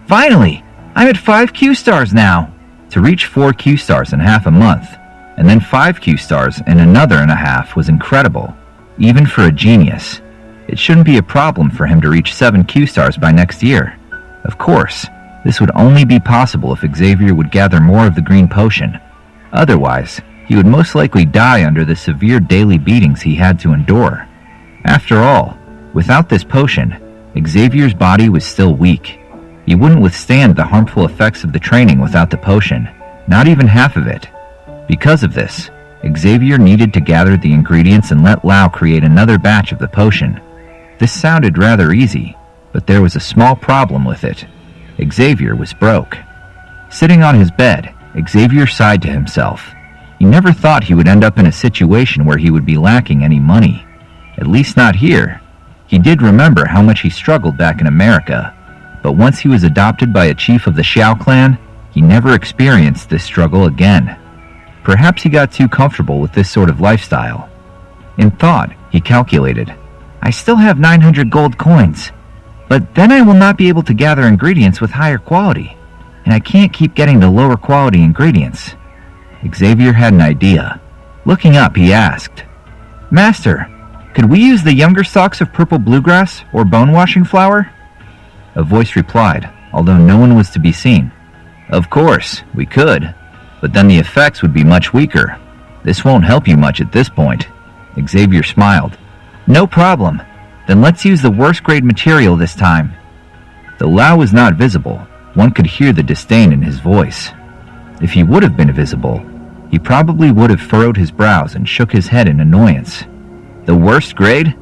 A: Finally! I'm at 5 Q-stars now! To reach 4 Q-stars in half a month, and then 5 Q-stars in another and a half was incredible, even for a genius. It shouldn't be a problem for him to reach 7 Q-stars by next year. Of course, this would only be possible if Xavier would gather more of the green potion. Otherwise, he would most likely die under the severe daily beatings he had to endure. After all, without this potion, Xavier's body was still weak. He wouldn't withstand the harmful effects of the training without the potion, not even half of it. Because of this, Xavier needed to gather the ingredients and let Lau create another batch of the potion. This sounded rather easy, but there was a small problem with it. Xavier was broke. Sitting on his bed, Xavier sighed to himself. He never thought he would end up in a situation where he would be lacking any money. At least not here. He did remember how much he struggled back in America, but once he was adopted by a chief of the Xiao clan, he never experienced this struggle again. Perhaps he got too comfortable with this sort of lifestyle. In thought, he calculated, I still have 900 gold coins, but then I will not be able to gather ingredients with higher quality, and I can't keep getting the lower quality ingredients. Xavier had an idea. Looking up, he asked, Master, could we use the younger stalks of purple bluegrass or bone-washing flower? A voice replied, although no one was to be seen. Of course, we could, but then the effects would be much weaker. This won't help you much at this point. Xavier smiled. No problem. Then let's use the worst grade material this time. Though Lau was not visible, one could hear the disdain in his voice. If he would have been visible, he probably would have furrowed his brows and shook his head in annoyance. The worst grade?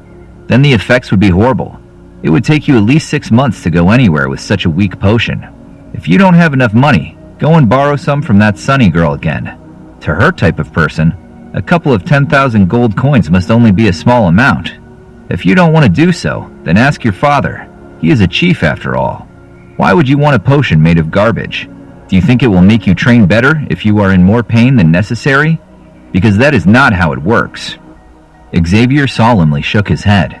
A: Then the effects would be horrible. It would take you at least 6 months to go anywhere with such a weak potion. If you don't have enough money, go and borrow some from that Sunny girl again. To her type of person, a couple of 10,000 gold coins must only be a small amount. If you don't want to do so, then ask your father. He is a chief after all. Why would you want a potion made of garbage? Do you think it will make you train better if you are in more pain than necessary? Because that is not how it works. Xavier solemnly shook his head.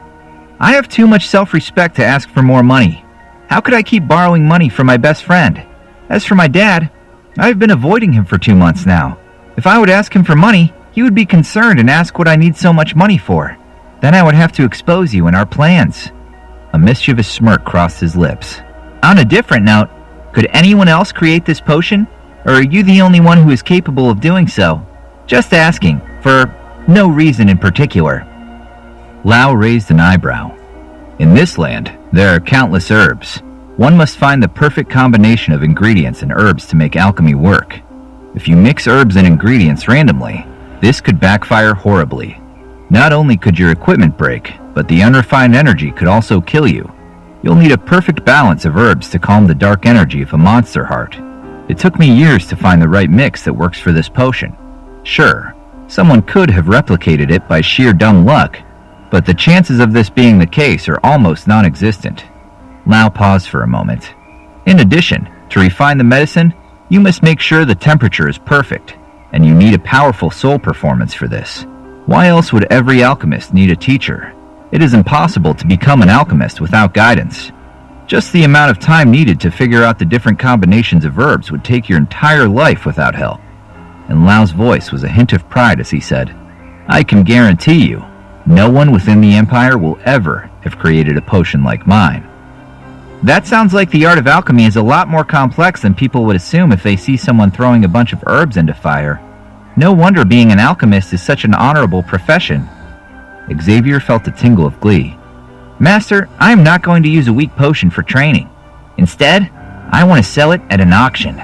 A: I have too much self-respect to ask for more money. How could I keep borrowing money from my best friend? As for my dad, I've been avoiding him for 2 months now. If I would ask him for money, he would be concerned and ask what I need so much money for. Then I would have to expose you in our plans. A mischievous smirk crossed his lips. On a different note, could anyone else create this potion? Or are you the only one who is capable of doing so? Just asking, for no reason in particular. Lau raised an eyebrow. In this land, there are countless herbs. One must find the perfect combination of ingredients and herbs to make alchemy work. If you mix herbs and ingredients randomly, this could backfire horribly. Not only could your equipment break, but the unrefined energy could also kill you. You'll need a perfect balance of herbs to calm the dark energy of a monster heart. It took me years to find the right mix that works for this potion. Sure, someone could have replicated it by sheer dumb luck, but the chances of this being the case are almost non-existent. Lau paused for a moment. In addition, to refine the medicine, you must make sure the temperature is perfect, and you need a powerful soul performance for this. Why else would every alchemist need a teacher? It is impossible to become an alchemist without guidance. Just the amount of time needed to figure out the different combinations of herbs would take your entire life without help. And Lau's voice was a hint of pride as he said, I can guarantee you, no one within the Empire will ever have created a potion like mine. That sounds like the art of alchemy is a lot more complex than people would assume if they see someone throwing a bunch of herbs into fire. No wonder being an alchemist is such an honorable profession. Xavier felt a tingle of glee. Master, I am not going to use a weak potion for training. Instead, I want to sell it at an auction.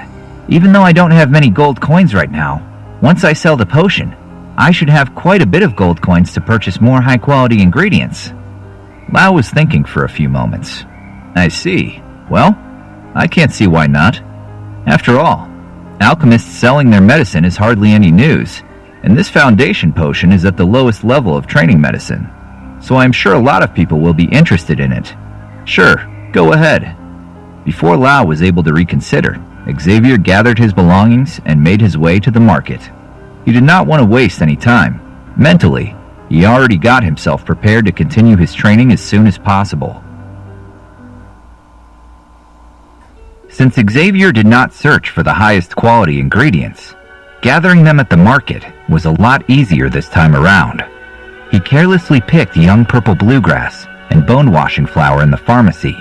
A: Even though I don't have many gold coins right now, once I sell the potion, I should have quite a bit of gold coins to purchase more high-quality ingredients. Lau was thinking for a few moments. I see. Well, I can't see why not. After all, Alchemists selling their medicine is hardly any news, and this foundation potion is at the lowest level of training medicine, so I'm sure a lot of people will be interested in it. Sure, go ahead. Before Lau was able to reconsider, Xavier gathered his belongings and made his way to the market. He did not want to waste any time. Mentally, he already got himself prepared to continue his training as soon as possible. Since Xavier did not search for the highest quality ingredients, gathering them at the market was a lot easier this time around. He carelessly picked young purple bluegrass and bone-washing flour in the pharmacy.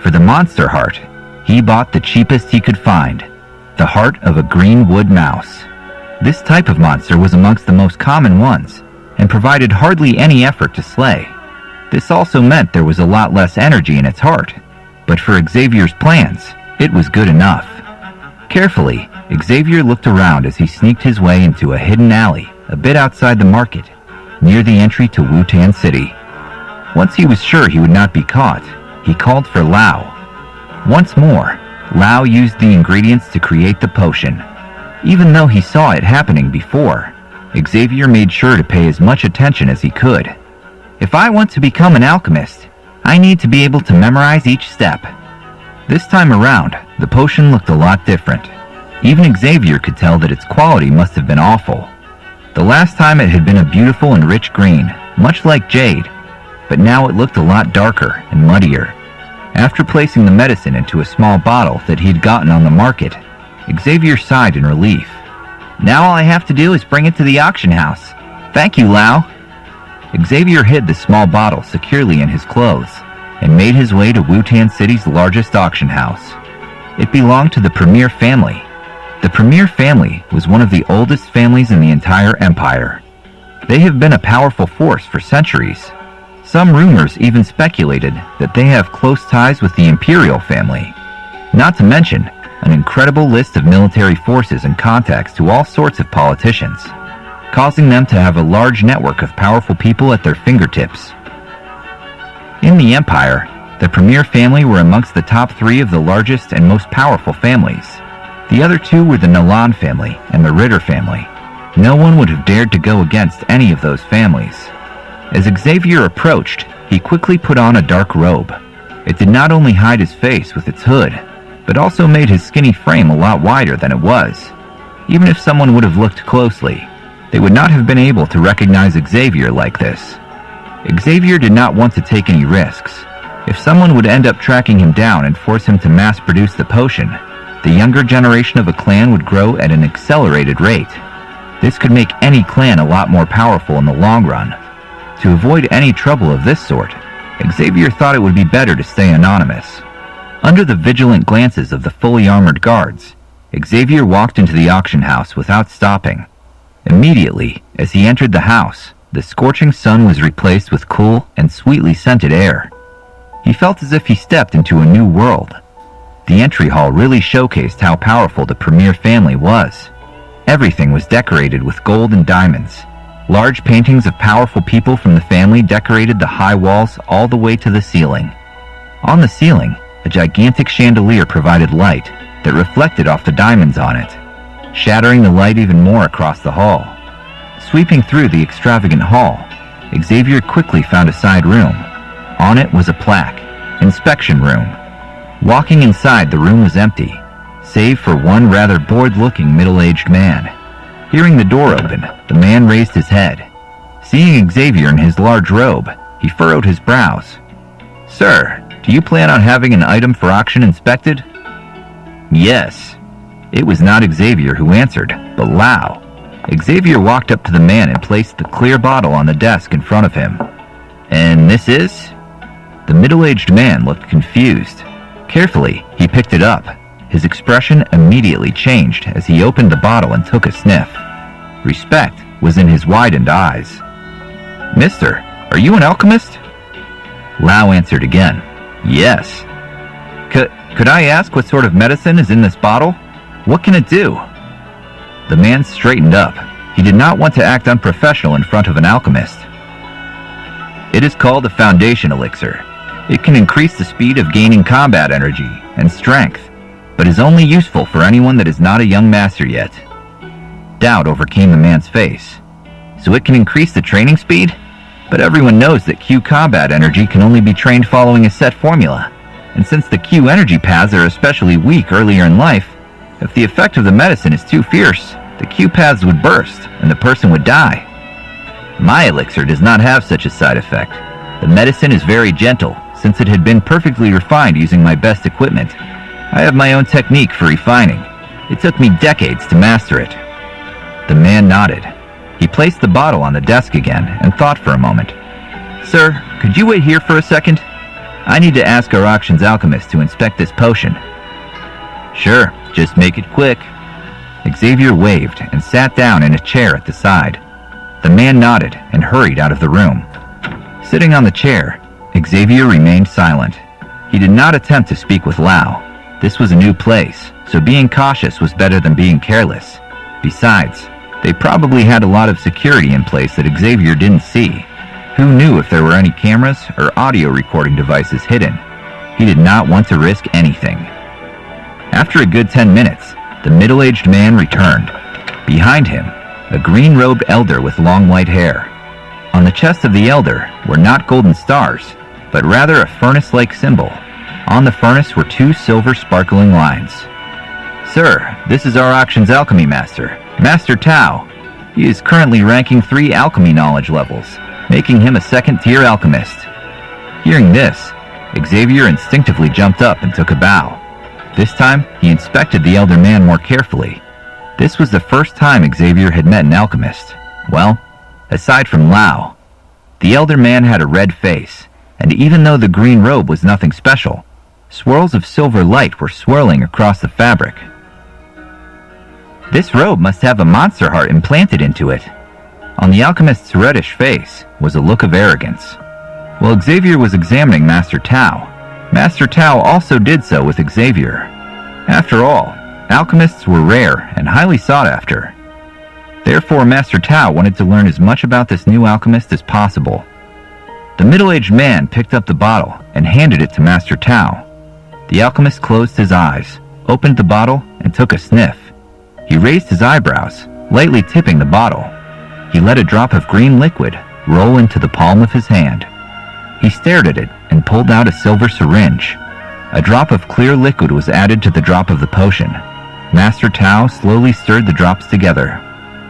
A: For the monster heart, he bought the cheapest he could find, the heart of a green wood mouse. This type of monster was amongst the most common ones, and provided hardly any effort to slay. This also meant there was a lot less energy in its heart, but for Xavier's plans, it was good enough. Carefully, Xavier looked around as he sneaked his way into a hidden alley a bit outside the market, near the entry to Wutan City. Once he was sure he would not be caught, he called for Lau. Once more, Lau used the ingredients to create the potion. Even though he saw it happening before, Xavier made sure to pay as much attention as he could. If I want to become an alchemist, I need to be able to memorize each step. This time around, the potion looked a lot different. Even Xavier could tell that its quality must have been awful. The last time it had been a beautiful and rich green, much like jade, but now it looked a lot darker and muddier. After placing the medicine into a small bottle that he'd gotten on the market, Xavier sighed in relief. Now all I have to do is bring it to the auction house. Thank you, Lau. Xavier hid the small bottle securely in his clothes and made his way to Wutan City's largest auction house. It belonged to the Premier family. The Premier family was one of the oldest families in the entire empire. They have been a powerful force for centuries. Some rumors even speculated that they have close ties with the Imperial family. Not to mention, an incredible list of military forces and contacts to all sorts of politicians, causing them to have a large network of powerful people at their fingertips. In the empire, the Premier family were amongst the top 3 of the largest and most powerful families. The other 2 were the Nalan family and the Ritter family. No one would have dared to go against any of those families. As Xavier approached, he quickly put on a dark robe. It did not only hide his face with its hood, but also made his skinny frame a lot wider than it was. Even if someone would have looked closely, they would not have been able to recognize Xavier like this. Xavier did not want to take any risks. If someone would end up tracking him down and force him to mass-produce the potion, the younger generation of a clan would grow at an accelerated rate. This could make any clan a lot more powerful in the long run. To avoid any trouble of this sort, Xavier thought it would be better to stay anonymous. Under the vigilant glances of the fully armored guards, Xavier walked into the auction house without stopping. Immediately, as he entered the house, the scorching sun was replaced with cool and sweetly scented air. He felt as if he stepped into a new world. The entry hall really showcased how powerful the Premier family was. Everything was decorated with gold and diamonds. Large paintings of powerful people from the family decorated the high walls all the way to the ceiling. On the ceiling, a gigantic chandelier provided light that reflected off the diamonds on it, shattering the light even more across the hall. Sweeping through the extravagant hall, Xavier quickly found a side room. On it was a plaque, "Inspection Room." Walking inside, the room was empty, save for one rather bored-looking middle-aged man. Hearing the door open, the man raised his head. Seeing Xavier in his large robe, he furrowed his brows. "Sir, do you plan on having an item for auction inspected?" "Yes." It was not Xavier who answered, but Lau. Xavier walked up to the man and placed the clear bottle on the desk in front of him. "And this is?" The middle-aged man looked confused. Carefully, he picked it up. His expression immediately changed as he opened the bottle and took a sniff. Respect was in his widened eyes. "Mister, are you an alchemist?" Lau answered again, "Yes." Could I ask what sort of medicine is in this bottle? What can it do?" The man straightened up. He did not want to act unprofessional in front of an alchemist. "It is called the Foundation Elixir. It can increase the speed of gaining combat energy and strength. but is only useful for anyone that is not a young master yet. Doubt overcame the man's face. So it can increase the training speed? But everyone knows that Q combat energy can only be trained following a set formula, and since the Q energy paths are especially weak earlier in life, if the effect of the medicine is too fierce, the Q paths would burst, and the person would die. My elixir does not have such a side effect. The medicine is very gentle, since it had been perfectly refined using my best equipment. I have my own technique for refining. It took me decades to master it. The man nodded. He placed the bottle on the desk again and thought for a moment. Sir, could you wait here for a second? I need to ask our auction's alchemist to inspect this potion. Sure, just make it quick. Xavier waved and sat down in a chair at the side. The man nodded and hurried out of the room. Sitting on the chair, Xavier remained silent. He did not attempt to speak with Lau. This was a new place, so being cautious was better than being careless. Besides, they probably had a lot of security in place that Xavier didn't see. Who knew if there were any cameras or audio recording devices hidden? He did not want to risk anything. After a good 10 minutes, the middle-aged man returned. Behind him, a green-robed elder with long white hair. On the chest of the elder were not golden stars, but rather a furnace-like symbol. On the furnace were 2 silver sparkling lines. Sir, this is our auction's alchemy master, Master Tao. He is currently ranking 3 alchemy knowledge levels, making him a second-tier alchemist. Hearing this, Xavier instinctively jumped up and took a bow. This time, he inspected the elder man more carefully. This was the first time Xavier had met an alchemist. Well, aside from Lau, the elder man had a red face, and even though the green robe was nothing special, swirls of silver light were swirling across the fabric. This robe must have a monster heart implanted into it. On the alchemist's reddish face was a look of arrogance. While Xavier was examining Master Tao, Master Tao also did so with Xavier. After all, alchemists were rare and highly sought after. Therefore, Master Tao wanted to learn as much about this new alchemist as possible. The middle-aged man picked up the bottle and handed it to Master Tao. The alchemist closed his eyes, opened the bottle, and took a sniff. He raised his eyebrows, lightly tipping the bottle. He let a drop of green liquid roll into the palm of his hand. He stared at it and pulled out a silver syringe. A drop of clear liquid was added to the drop of the potion. Master Tao slowly stirred the drops together.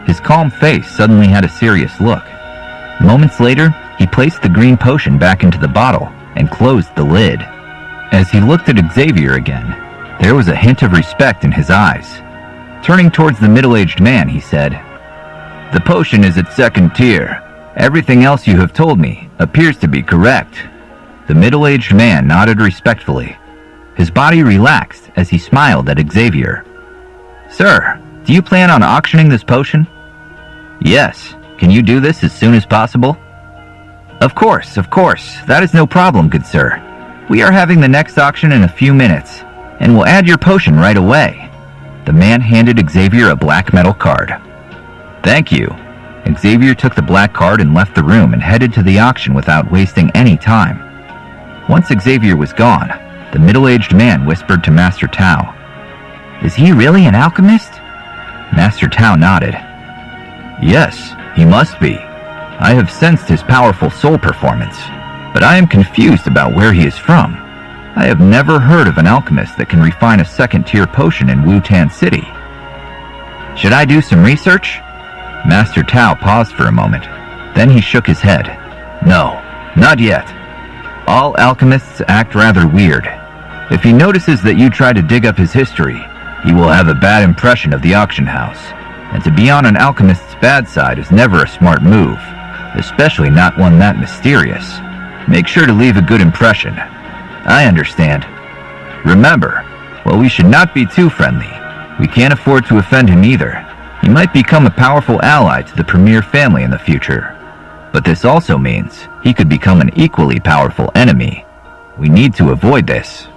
A: His calm face suddenly had a serious look. Moments later, he placed the green potion back into the bottle and closed the lid. As he looked at Xavier again, there was a hint of respect in his eyes. Turning towards the middle-aged man, he said, "The potion is at second tier. Everything else you have told me appears to be correct." The middle-aged man nodded respectfully. His body relaxed as he smiled at Xavier. "Sir, do you plan on auctioning this potion?" "Yes. Can you do this as soon as possible?" Of course. That is no problem, good sir. We are having the next auction in a few minutes, and we'll add your potion right away." The man handed Xavier a black metal card. "Thank you." Xavier took the black card and left the room and headed to the auction without wasting any time. Once Xavier was gone, the middle-aged man whispered to Master Tao, "Is he really an alchemist?" Master Tao nodded. "Yes, he must be. I have sensed his powerful soul performance, but I am confused about where he is from. I have never heard of an alchemist that can refine a second-tier potion in Wutan City. Should I do some research?" Master Tao paused for a moment. Then he shook his head. "No, not yet. All alchemists act rather weird. If he notices that you try to dig up his history, he will have a bad impression of the auction house. And to be on an alchemist's bad side is never a smart move, especially not one that mysterious. Make sure to leave a good impression." "I understand. Remember, while we should not be too friendly, we can't afford to offend him either. He might become a powerful ally to the premier family in the future. But this also means he could become an equally powerful enemy. We need to avoid this."